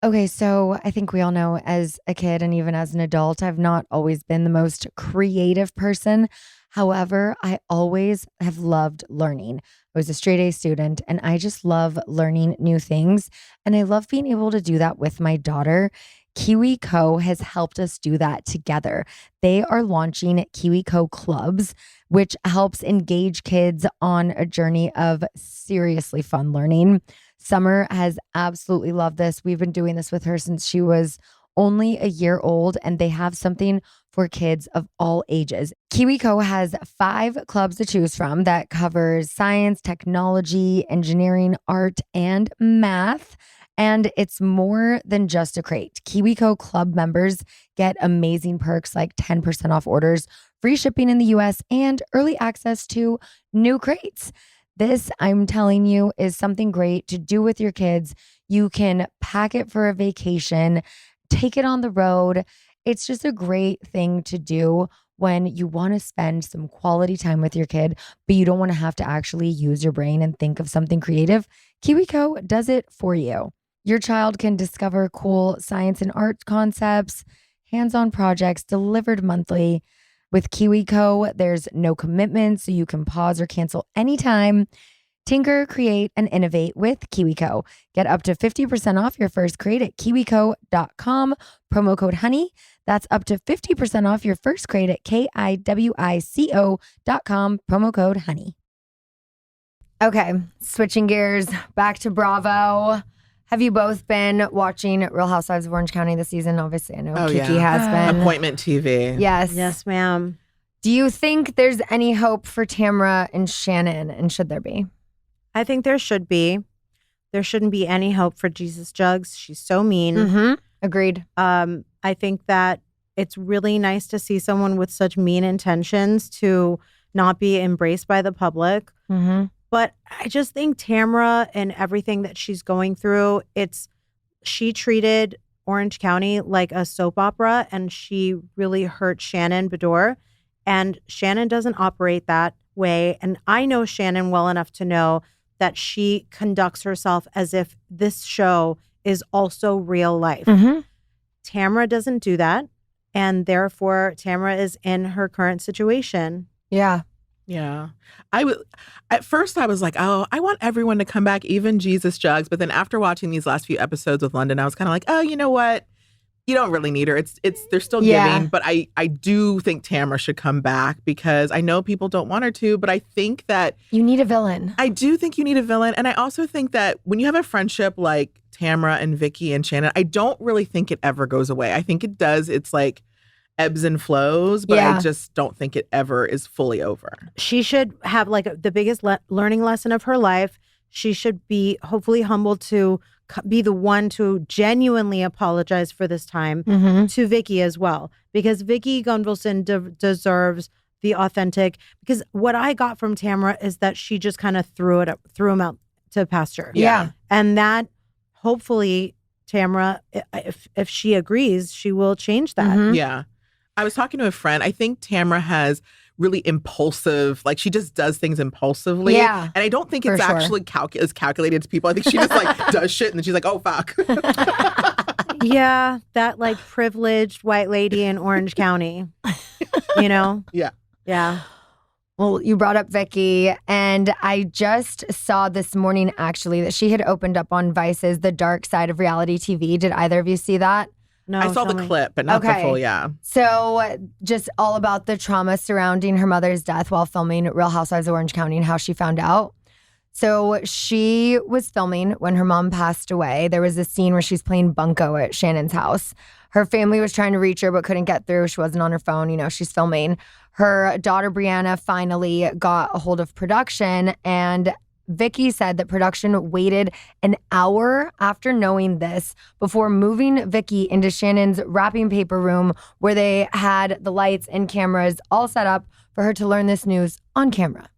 Okay, so I think we all know as a kid and even as an adult, I've not always been the most creative person. However, I always have loved learning. I was a straight A student and I just love learning new things. And I love being able to do that with my daughter. KiwiCo has helped us do that together. They are launching KiwiCo clubs, which helps engage kids on a journey of seriously fun learning. Summer has absolutely loved this. We've been doing this with her since she was only a year old, and they have something for kids of all ages. KiwiCo has 5 clubs to choose from that covers science, technology, engineering, art, and math. And it's more than just a crate. KiwiCo club members get amazing perks like 10% off orders, free shipping in the US, and early access to new crates. This, I'm telling you, is something great to do with your kids. You can pack it for a vacation, take it on the road. It's just a great thing to do when you want to spend some quality time with your kid, but you don't want to have to actually use your brain and think of something creative. KiwiCo does it for you. Your child can discover cool science and art concepts, hands-on projects delivered monthly. With KiwiCo, there's no commitment, so you can pause or cancel anytime. Tinker, create, and innovate with KiwiCo. Get up to 50% off your first crate at KiwiCo.com. Promo code HONEY. That's up to 50% off your first crate at KiwiCo.com. Promo code HONEY. Okay, switching gears back to Bravo. Have you both been watching Real Housewives of Orange County this season? Obviously, I know Oh, Kiki yeah. has been. Appointment TV. Yes. Yes, ma'am. Do you think there's any hope for Tamra and Shannon, and should there be? I think there should be. There shouldn't be any hope for Jesus Jugs. She's so mean. Mm-hmm. Agreed. I think that it's really nice to see someone with such mean intentions to not be embraced by the public. Mm-hmm. But I just think Tamra and everything that she's going through, she treated Orange County like a soap opera, and she really hurt Shannon Bedore. And Shannon doesn't operate that way. And I know Shannon well enough to know that she conducts herself as if this show is also real life. Mm-hmm. Tamra doesn't do that. And therefore, Tamra is in her current situation. Yeah. Yeah. At first I was like, oh, I want everyone to come back, even Jesus Jugs. But then after watching these last few episodes with London, I was kind of like, oh, you know what? You don't really need her. They're still giving. But I do think Tamra should come back because I know people don't want her to, but I think that You need a villain. I do think you need a villain. And I also think that when you have a friendship like Tamra and Vicki and Shannon, I don't really think it ever goes away. I think it does. It's like ebbs and flows, but Yeah. I just don't think it ever is fully over. She should have like the biggest learning lesson of her life. She should be hopefully humbled to be the one to genuinely apologize for this time Mm-hmm. to Vicki as well, because Vicki Gunvalson deserves the authentic. Because what I got from Tamra is that she just kind of threw him out to pasture. Yeah. And that hopefully Tamra, if she agrees, she will change that. Mhm. Yeah. I was talking to a friend. I think Tamra has really impulsive, like she just does things impulsively. Yeah, And I don't think for it's sure. actually as calculated to people. I think she just like does shit and then she's like, oh, fuck. Yeah, that like privileged white lady in Orange County, you know? Yeah. Yeah. Well, you brought up Vicki, and I just saw this morning actually that she had opened up on Vice's The Dark Side of Reality TV. Did either of you see that? No, I saw show the me. clip, but not the Okay. full. Yeah. So just all about the trauma surrounding her mother's death while filming Real Housewives of Orange County and how she found out. So she was filming when her mom passed away. There was a scene where she's playing bunco at Shannon's house. Her family was trying to reach her but couldn't get through. She wasn't on her phone. You know, she's filming. Her daughter Brianna finally got a hold of production, and Vicki said that production waited an hour after knowing this before moving Vicki into Shannon's wrapping paper room where they had the lights and cameras all set up for her to learn this news on camera.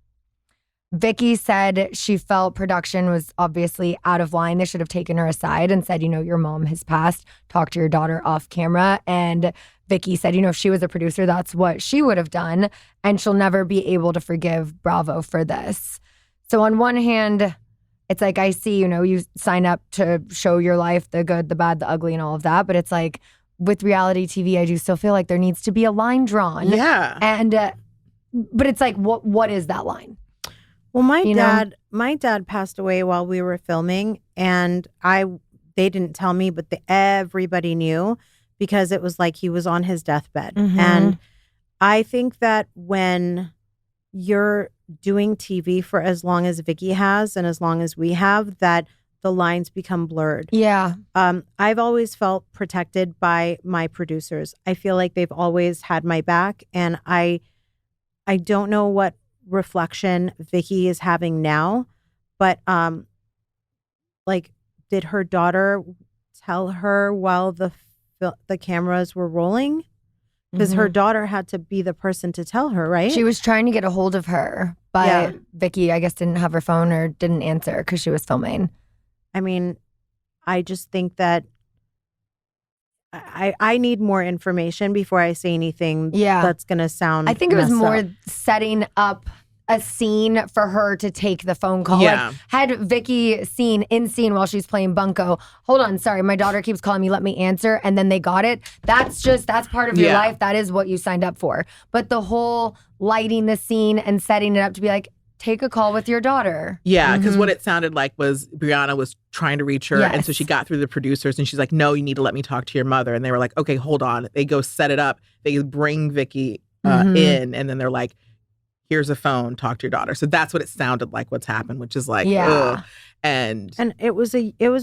Vicki said she felt production was obviously out of line. They should have taken her aside and said, you know, your mom has passed. Talk to your daughter off camera. And Vicki said, you know, if she was a producer, that's what she would have done. And she'll never be able to forgive Bravo for this. So on one hand, it's like, I see, you know, you sign up to show your life, the good, the bad, the ugly, and all of that. But it's like with reality TV, I do still feel like there needs to be a line drawn. Yeah. And, but it's like, what is that line? Well, my You know? dad passed away while we were filming, and they didn't tell me, but everybody knew because it was like he was on his deathbed. Mhm. And I think that when you're doing TV for as long as Vicki has and as long as we have, that the lines become blurred. Yeah. I've always felt protected by my producers. I feel like they've always had my back, and I don't know what reflection Vicki is having now, but like, did her daughter tell her while the cameras were rolling? Because her daughter had to be the person to tell her, right? She was trying to get a hold of her, but Yeah. Vicki, I guess, didn't have her phone or didn't answer because she was filming. I mean, I just think that I need more information before I say anything that's going to sound I think it was messed more up. setting up a scene for her to take the phone call. Yeah. Like, had Vicki in scene while she's playing bunco, hold on, sorry, my daughter keeps calling me, let me answer, and then they got it. That's part of your Yeah. life. That is what you signed up for. But the whole lighting the scene and setting it up to be like, take a call with your daughter. Yeah, because what it sounded like was Brianna was trying to reach her. And so Yes. she got through the producers and she's like, no, you need to let me talk to your mother. And they were like, okay, hold on. They go set it up. They bring Vicki in, and then they're like, here's a phone, talk to your daughter. So that's what it sounded like what's happened, which is like, Yeah. ugh. And it was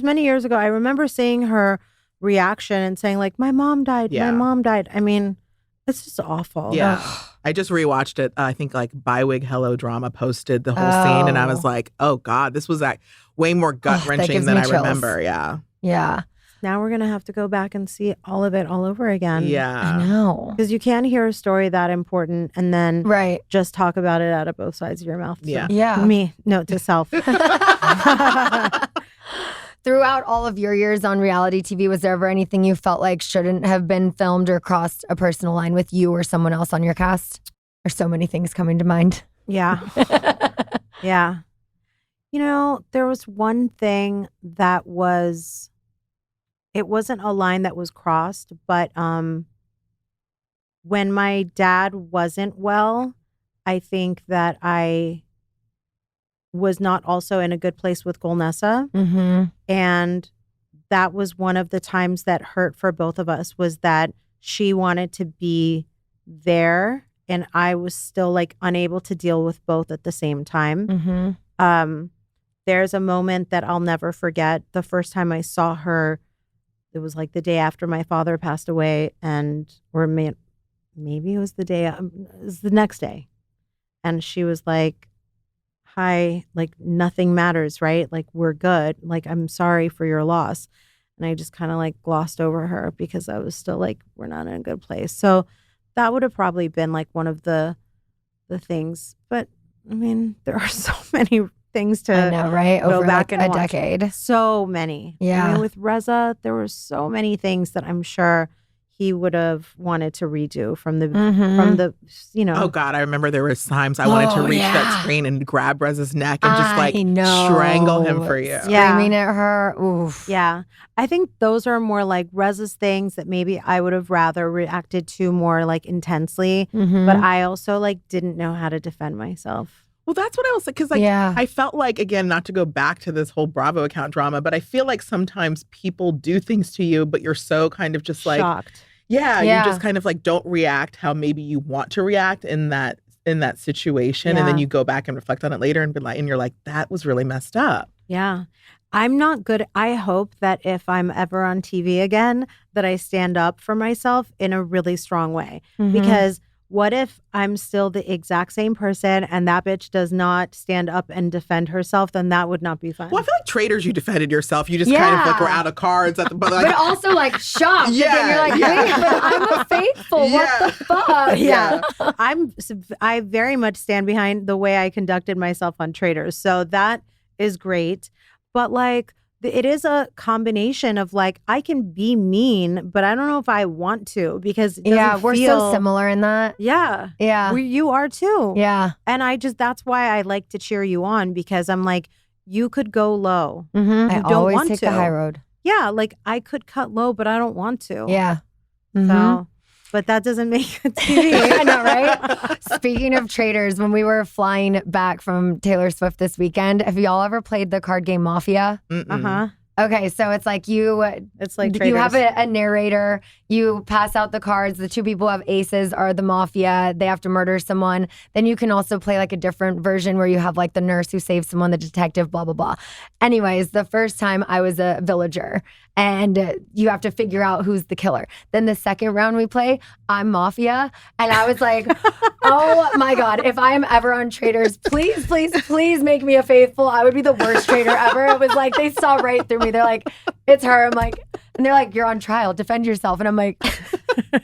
many years ago. I remember seeing her reaction and saying like, my mom died. Yeah. My mom died. I mean, it's just awful. yeah, I just rewatched it. I think like Bywig Hello Drama posted the whole scene, and I was like, oh God, this was like way more gut wrenching gives than me I chills. remember. Yeah. Yeah. Now we're going to have to go back and see all of it all over again. Yeah. I know. Because you can't hear a story that important and then Right. just talk about it out of both sides of your mouth. So, Yeah. Yeah. Me, note to self. Throughout all of your years on reality TV, was there ever anything you felt like shouldn't have been filmed or crossed a personal line with you or someone else on your cast? There's so many things coming to mind. Yeah. Yeah. You know, there was one thing that it wasn't a line that was crossed, but when my dad wasn't well, I think that I was not also in a good place with Golnessa. Mm-hmm. And that was one of the times that hurt for both of us, was that she wanted to be there and I was still like unable to deal with both at the same time. Mm-hmm. There's a moment that I'll never forget. The first time I saw her, it was like the day after my father passed away, maybe it was it was the next day. And she was like, hi, like nothing matters, right? Like we're good. Like, I'm sorry for your loss. And I just kind of like glossed over her because I was still like, we're not in a good place. So that would have probably been like one of the things. But I mean, there are so many things to I know, right? go Over back like and a watch. decade. So many. Yeah. I mean, with Reza, there were so many things that I'm sure he would have wanted to redo from the Oh God, I remember there was times I wanted to reach that screen and grab Reza's neck and just like strangle him for you. Screaming at her. Oof. Yeah. I think those are more like Reza's things that maybe I would have rather reacted to more like intensely. Mm-hmm. But I also like didn't know how to defend myself. Well, that's what I was like, because I felt like, again, not to go back to this whole Bravo account drama, but I feel like sometimes people do things to you, but you're so kind of just like shocked. Yeah, you just kind of like don't react how maybe you want to react in that situation, and then you go back and reflect on it later and be like, and you're like, that was really messed up. Yeah. I'm not good. I hope that if I'm ever on TV again, that I stand up for myself in a really strong way. Because what if I'm still the exact same person and that bitch does not stand up and defend herself? Then that would not be fun. Well, I feel like traitors, you defended yourself. You just kind of like were out of cards. But also like shocked. Yeah, you're like, wait, but I'm a faithful. What the fuck? Yeah. I very much stand behind the way I conducted myself on Traitors. So that is great. But like, it is a combination of like, I can be mean, but I don't know if I want to, because it we're so similar in that. Yeah. You are too. Yeah. And that's why I like to cheer you on, because I'm like, you could go low. I always take the high road. Yeah. Like I could cut low, but I don't want to. Yeah. So, but that doesn't make it TV. I know, right? Speaking of traitors, when we were flying back from Taylor Swift this weekend, have y'all ever played the card game Mafia? Okay, so it's like you have a narrator, you pass out the cards, the two people who have aces are the mafia, they have to murder someone. Then you can also play like a different version where you have like the nurse who saves someone, the detective, blah, blah, blah. Anyways, the first time I was a villager and you have to figure out who's the killer. Then the second round we play, I'm mafia. And I was like, oh my God, if I am ever on Traitors, please, please, please make me a faithful. I would be the worst traitor ever. It was like, they saw right through me. They're like, it's her. I'm like, and they're like, you're on trial, defend yourself. And I'm like,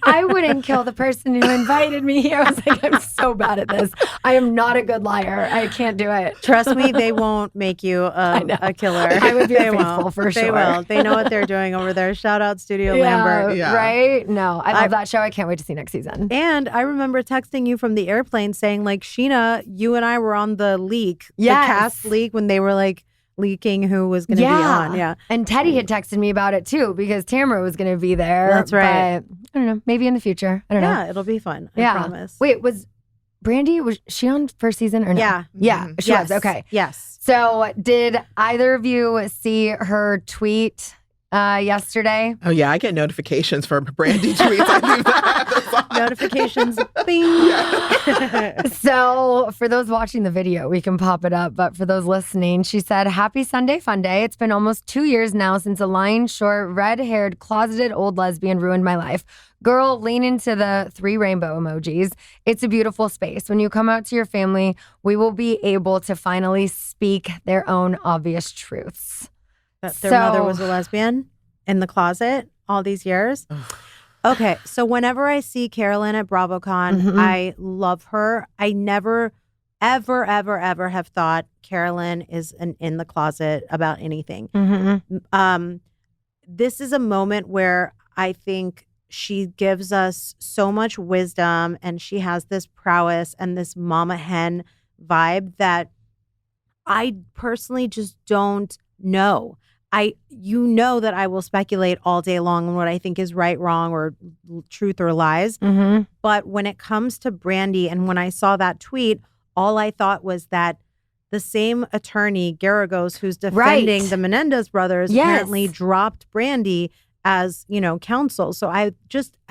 I wouldn't kill the person who invited me here. I was like, I'm so bad at this. I am not a good liar. I can't do it. Trust me, they won't make you a killer. I would be faithful for sure. They will. They know what they're doing over there. Shout out Studio Lambert. Yeah, right? No, I love that show. I can't wait to see next season. And I remember texting you from the airplane saying like, Scheana, you and I were on the leak, the cast leak, when they were like, leaking who was going to be on. Yeah. And Teddy had texted me about it too, because Tamara was going to be there. That's right. But I don't know. Maybe in the future. I don't know. Yeah, it'll be fun. I promise. Wait, was she on first season or no? Yeah. Yeah, she was. Okay. Yes. So did either of you see her tweet yesterday? Oh yeah, I get notifications for Brandi tweets. I leave that. Notifications, bing. So for those watching the video, we can pop it up. But for those listening, she said, "Happy Sunday fun day. It's been almost 2 years now since a lying, short, red-haired, closeted old lesbian ruined my life. Girl, lean into the 3 rainbow emojis. It's a beautiful space. When you come out to your family, we will be able to finally speak their own obvious truths." That their mother was a lesbian in the closet all these years. Okay, so whenever I see Caroline at BravoCon, I love her. I never, ever, ever, ever have thought Caroline is in the closet about anything. This is a moment where I think she gives us so much wisdom, and she has this prowess and this mama hen vibe that I personally just don't know. You know that I will speculate all day long on what I think is right, wrong, or truth or lies. But when it comes to Brandi, and when I saw that tweet, all I thought was that the same attorney, Garagos, who's defending the Menendez brothers, apparently dropped Brandi as, counsel. So I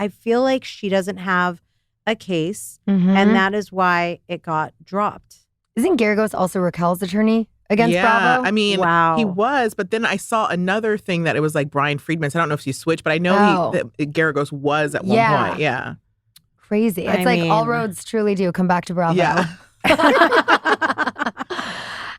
feel like she doesn't have a case, and that is why it got dropped. Isn't Garagos also Raquel's attorney against Bravo? I mean, he was, but then I saw another thing that it was like Brian Friedman's. I don't know if he switched, but I know that Garagos was at one point. Yeah. Crazy. It's like all roads truly do come back to Bravo. Yeah.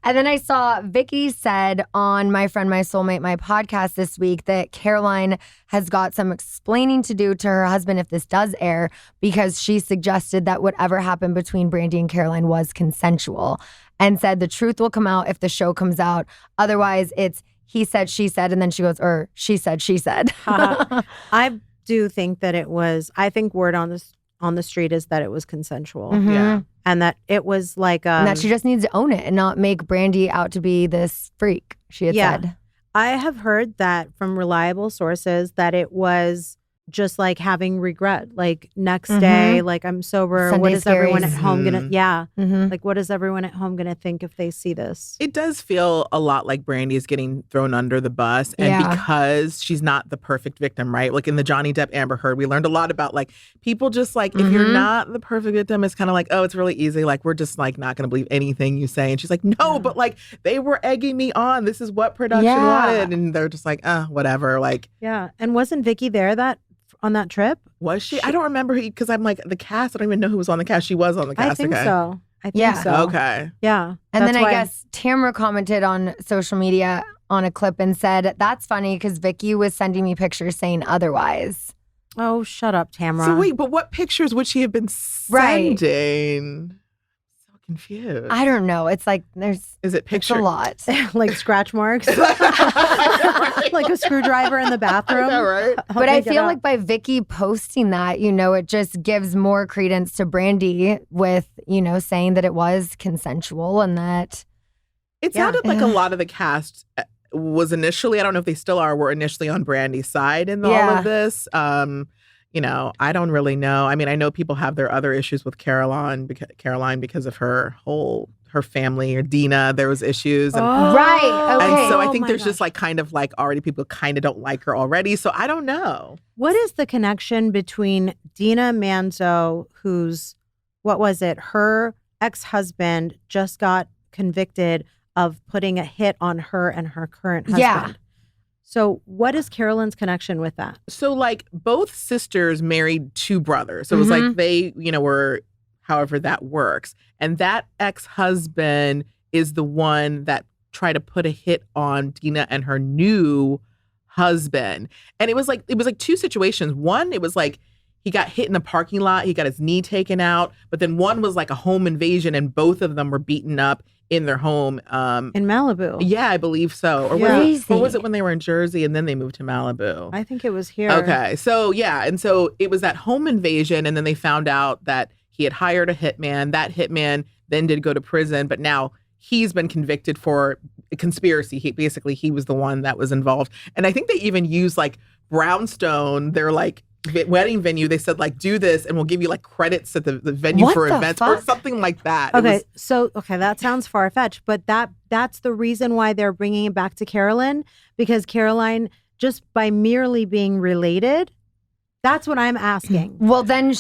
And then I saw Vicki said on My Friend, My Soulmate, My podcast this week that Caroline has got some explaining to do to her husband if this does air, because she suggested that whatever happened between Brandi and Caroline was consensual, and said the truth will come out if the show comes out. Otherwise, it's he said, she said, and then she goes, or she said, she said. I do think that it was, I think word on the street is that it was consensual. Yeah. And that it was like and that she just needs to own it and not make Brandi out to be this freak, she had said. I have heard that from reliable sources that it was just like having regret. Like next Mhm. day, like I'm sober. Sunday What is everyone at scaries. home gonna? Mhm. Yeah, Mhm. like what is everyone at home gonna think if they see this? It does feel a lot like Brandy is getting thrown under the bus. And Yeah. because she's not the perfect victim, right? Like in the Johnny Depp Amber Heard, we learned a lot about like people just like, if you're Mhm. not the perfect victim, it's kind of like, oh, it's really easy. Like we're just like not going to believe anything you say. And she's like, no, but like they were egging me on. This is what production Yeah. wanted. And they're just like, whatever. Like, Yeah, and wasn't Vicki there on that trip? was she? I don't remember because I'm like the cast. I don't even know who was on the cast. She was on the cast. I think okay. so. I think Yeah. so. Okay. Yeah, And then that's I why- guess Tamara commented on social media on a clip and said, that's funny because Vicki was sending me pictures saying otherwise. Oh, shut up, Tamara. So wait, but what pictures would she have been Right. sending? So confused. I don't know. It's like there's Is it it's picture? a lot. like scratch marks, Right. like a screwdriver in the bathroom. I know, right? Help But me I get feel out. like by Vicki posting that, it just gives more credence to Brandy with, saying that it was consensual and that. It Yeah. sounded like a lot of the cast was initially, I don't know if they still are, were initially on Brandy's side in all Yeah. of this. I don't really know. I mean, I know people have their other issues with Caroline because of her family, or Dina, there was issues. And, Right, okay. and so I Oh think my there's gosh. just like kind of like already people kind of don't like her already. So I don't know. What is the connection between Dina Manzo, what was it? Her ex-husband just got convicted of putting a hit on her and her current husband. Yeah. So what is Carolyn's connection with that? So like both sisters married two brothers. So it was like they, were however that works. And that ex-husband is the one that tried to put a hit on Dina and her new husband. And it was like two situations. One, it was like he got hit in the parking lot, he got his knee taken out, but then one was like a home invasion and both of them were beaten up in their home. In Malibu. Yeah, I believe so. Or, Yeah. was it when they were in Jersey and then they moved to Malibu? I think it was here. Okay. So, yeah. And so it was that home invasion. And then they found out that he had hired a hitman. That hitman then did go to prison. But now he's been convicted for a conspiracy. He was the one that was involved. And I think they even used like Brownstone, their like wedding venue. They said like, do this and we'll give you like credits at the venue What for the events or fuck? something like that. It Okay, was- that sounds far-fetched, but that's the reason why they're bringing it back to Caroline, because Caroline, just by merely being related, that's what I'm asking. Well, then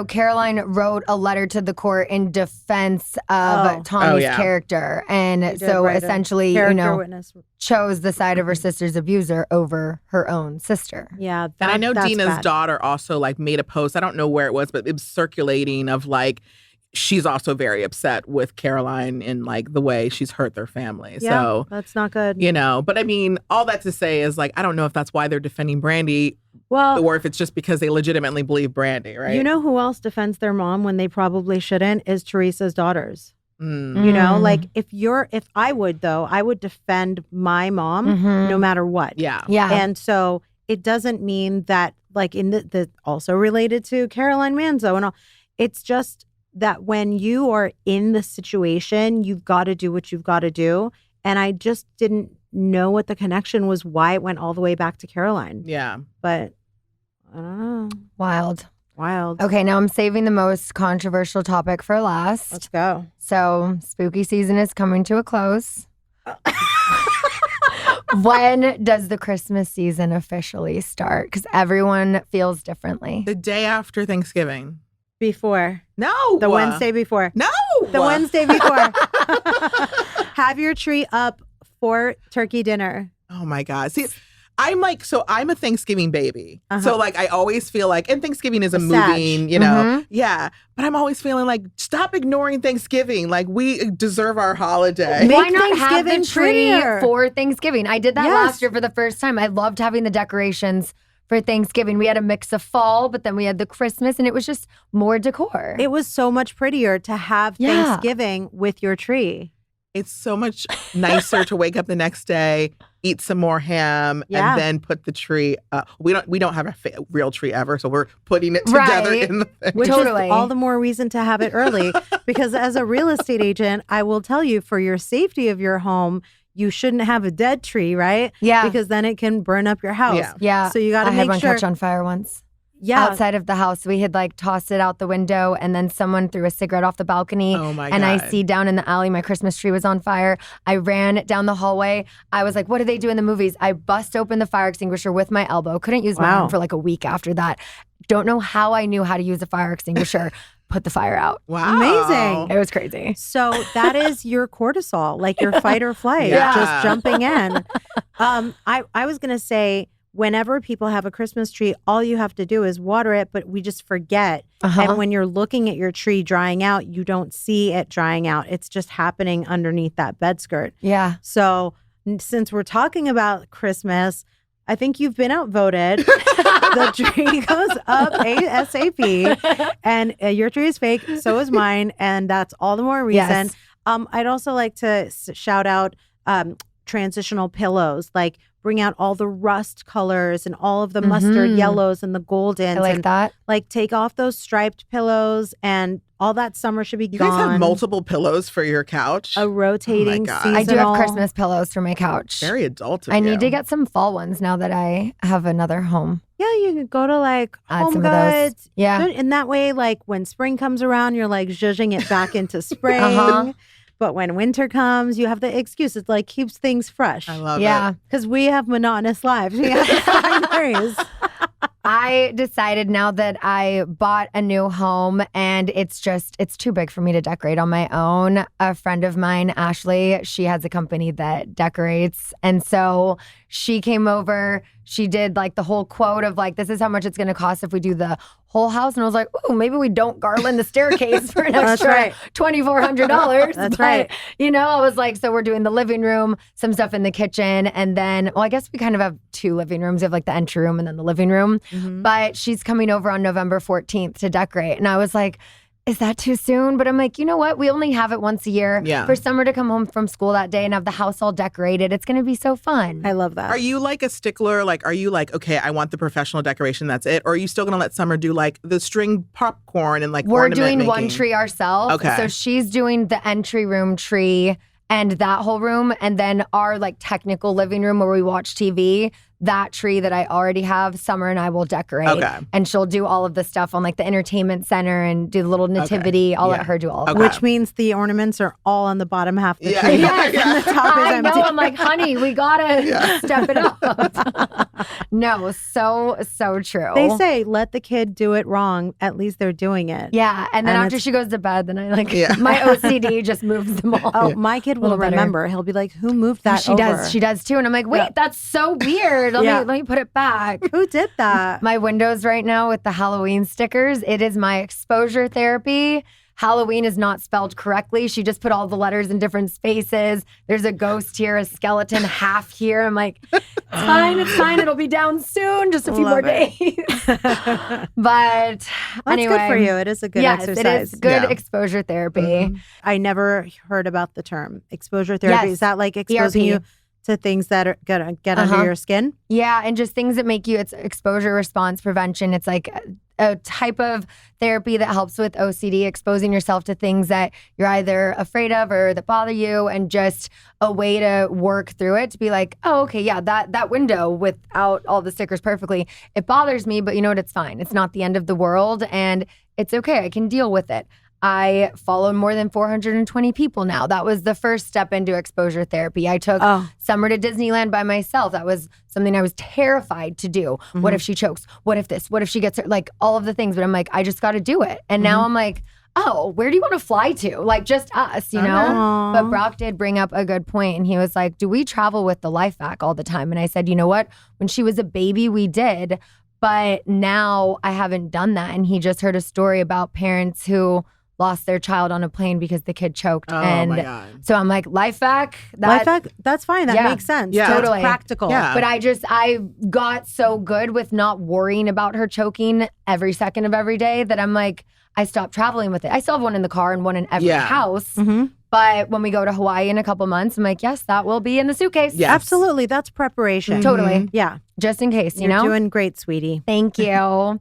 Caroline wrote a letter to the court in defense of Oh. Tommy's Oh, yeah. character. She And did so write a essentially, Character witness. chose the side of her sister's abuser over her own sister. Yeah, And I know that's Dina's bad. daughter also like made a post. I don't know where it was, but it was circulating of like, she's also very upset with Caroline in like the way she's hurt their family. Yeah, So, that's not good. but I mean, all that to say is like, I don't know if that's why they're defending Brandy Well, or if it's just because they legitimately believe Brandy, right? you know who else defends their mom when they probably shouldn't is Teresa's daughters. Mm. You know, Mm. like if I would defend my mom Mhm. no matter what. Yeah. Yeah. And so it doesn't mean that, like, in the also related to Caroline Manzo and all, it's just that when you are in the situation, you've got to do what you've got to do. And I just didn't know what the connection was, why it went all the way back to Caroline. Yeah. But I don't know. Wild. Wild. Okay, now I'm saving the most controversial topic for last. Let's go. So, spooky season is coming to a close. When does the Christmas season officially start? Because everyone feels differently. The day after Thanksgiving. Before. No. The Wednesday before. No. The Wednesday before. Have your tree up for turkey dinner. Oh my God. See, I'm a Thanksgiving baby. Uh-huh. So like, I always feel like, and Thanksgiving is a A Sag. moving, Mhm. yeah. But I'm always feeling like, stop ignoring Thanksgiving. Like we deserve our holiday. Make Why not have the Thanksgiving tree prettier. for Thanksgiving? I did that Yes. last year for the first time. I loved having the decorations for Thanksgiving. We had a mix of fall, but then we had the Christmas, and it was just more decor. It was so much prettier to have Yeah. Thanksgiving with your tree. It's so much nicer to wake up the next day, eat some more ham, Yeah. and then put the tree up. We don't have a real tree ever, so we're putting it together Right. in the thing. Which Totally. is all the more reason to have it early, because as a real estate agent, I will tell you, for your safety of your home, you shouldn't have a dead tree, right? Yeah. Because then it can burn up your house. Yeah. Yeah. So you got to I had make one sure. catch on fire once. Yeah. Outside of the house. We had like tossed it out the window and then someone threw a cigarette off the balcony. Oh my and I God. see down in the alley my Christmas tree was on fire. I ran down the hallway. I was like, what do they do in the movies? I bust open the fire extinguisher with my elbow. Couldn't use my Wow. arm for like a week after that. Don't know how I knew how to use a fire extinguisher. Put the fire out. Wow. Amazing. It was crazy. So that is your cortisol, like your fight or flight, Yeah. just jumping in. I was going to say, whenever people have a Christmas tree, all you have to do is water it, but we just forget. And when you're looking at your tree drying out, you don't see it drying out. It's just happening underneath that bed skirt. Yeah. So since we're talking about Christmas, I think you've been outvoted. The tree goes up ASAP, and your tree is fake. So is mine, and that's all the more reason. Yes. I'd also like to shout out transitional pillows, like bring out all the rust colors and all of the mustard yellows and the goldens. I like and that. like take off those striped pillows, and all that summer should be You gone. guys have multiple pillows for your couch. A rotating God. seasonal. I do have Christmas pillows for my couch. Very adult of I you. need to get some fall ones now that I have another home. Yeah, you can go to like Add Home some of those. Goods. Yeah. And that way, like when spring comes around, you're like zhuzhing it back into spring. But when winter comes, you have the excuse. It like keeps things fresh. I love Yeah. it. Because we have monotonous lives. We have primaries. I decided now that I bought a new home and it's too big for me to decorate on my own. A friend of mine, Ashley, she has a company that decorates. And so she came over, she did like the whole quote of like, this is how much it's going to cost if we do the whole house. And I was like, ooh, maybe we don't garland the staircase for an That's extra right. $2,400. That's But, right. you know, I was like, so we're doing the living room, some stuff in the kitchen. And then, well, I guess we kind of have two living rooms. We have like the entry room and then the living room. But she's coming over on November 14th to decorate. And I was like, is that too soon? But I'm like, you know what? We only have it once a year. Yeah. For Summer to come home from school that day and have the house all decorated. It's going to be so fun. I love that. Are you like a stickler? Like, are you like, okay, I want the professional decoration, that's it? Or are you still going to let Summer do like the string popcorn and like We're ornament doing one making? tree ourselves. Okay. So she's doing the entry room tree and that whole room. And then our like technical living room where we watch TV, that tree that I already have, Summer and I will decorate. Okay. And she'll do all of the stuff on like the entertainment center and do the little nativity. I'll Yeah. let her do all of Okay. that. Which means the ornaments are all on the bottom half of the Yeah. tree. Yes. And the top is I empty. know. I'm like, honey, we gotta step it up. No, so true. They say let the kid do it wrong. At least they're doing it. Yeah, and then And after it's- she goes to bed, then I like Yeah. my OCD just moves them all. Oh, my kid will Little better. remember. He'll be like, "Who moved that?" She does. She does too. And I'm like, wait, Yeah. that's so weird. Let me put it back. Who did that? My windows right now with the Halloween stickers, it is my exposure therapy. Halloween is not spelled correctly. She just put all the letters in different spaces. There's a ghost here, a skeleton half here. I'm like, it's fine. It'll be down soon. Just a few more Love it. days. But That's anyway. good for you. It is a good yes, exercise. it is good Yeah. exposure therapy. I never heard about the term exposure therapy. Yes. Is that like exposing ERP. you to things that are gonna get under your skin? Yeah, and just things that make you, it's exposure response prevention. It's like a type of therapy that helps with OCD, exposing yourself to things that you're either afraid of or that bother you, and just a way to work through it to be like, oh, okay, yeah, that window without all the stickers perfectly, it bothers me, but you know what, it's fine. It's not the end of the world, and it's okay. I can deal with it. I follow more than 420 people now. That was the first step into exposure therapy. I took Summer to Disneyland by myself. That was something I was terrified to do. What if she chokes? What if this? What if she gets her? Like all of the things. But I'm like, I just got to do it. And now I'm like, oh, where do you want to fly to? Like just us, you know? Aw. But Brock did bring up a good point, and he was like, do we travel with the life vac all the time? And I said, you know what? When she was a baby, we did. But now I haven't done that. And he just heard a story about parents who lost their child on a plane because the kid choked. Oh, and my God. so I'm like, life vac? Life hack, that's fine. That Yeah. makes sense. Yeah. That's Totally. practical. Yeah. But I got so good with not worrying about her choking every second of every day that I'm like, I stopped traveling with it. I still have one in the car and one in every Yeah. house. Mm-hmm. But when we go to Hawaii in a couple months, I'm like, yes, that will be in the suitcase. Yes. Absolutely. That's preparation. Totally. Yeah. Just in case, you You're know? doing great, sweetie. Thank you.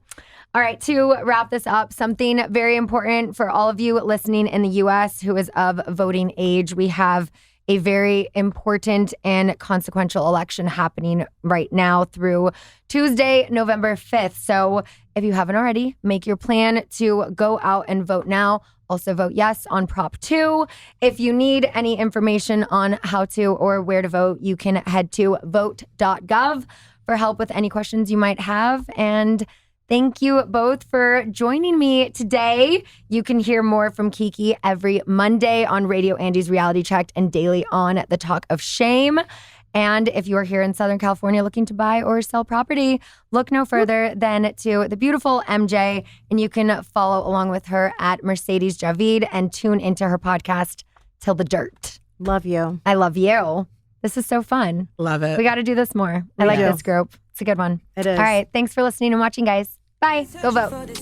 All right, to wrap this up, something very important for all of you listening in the U.S. who is of voting age. We have a very important and consequential election happening right now through Tuesday, November 5th. So if you haven't already, make your plan to go out and vote now. Also vote yes on Prop 2. If you need any information on how to or where to vote, you can head to vote.gov for help with any questions you might have. And thank you both for joining me today. You can hear more from Kiki every Monday on Radio Andy's Reality Checked and daily on The Talk of Shame. And if you're here in Southern California looking to buy or sell property, look no further than to the beautiful MJ. And you can follow along with her at Mercedes Javid and tune into her podcast, Till the Dirt. Love you. I love you. This is so fun. Love it. We got to do this more. I like this group. It's a good one. It is. All right. Thanks for listening and watching, guys. Bye. Go vote. For this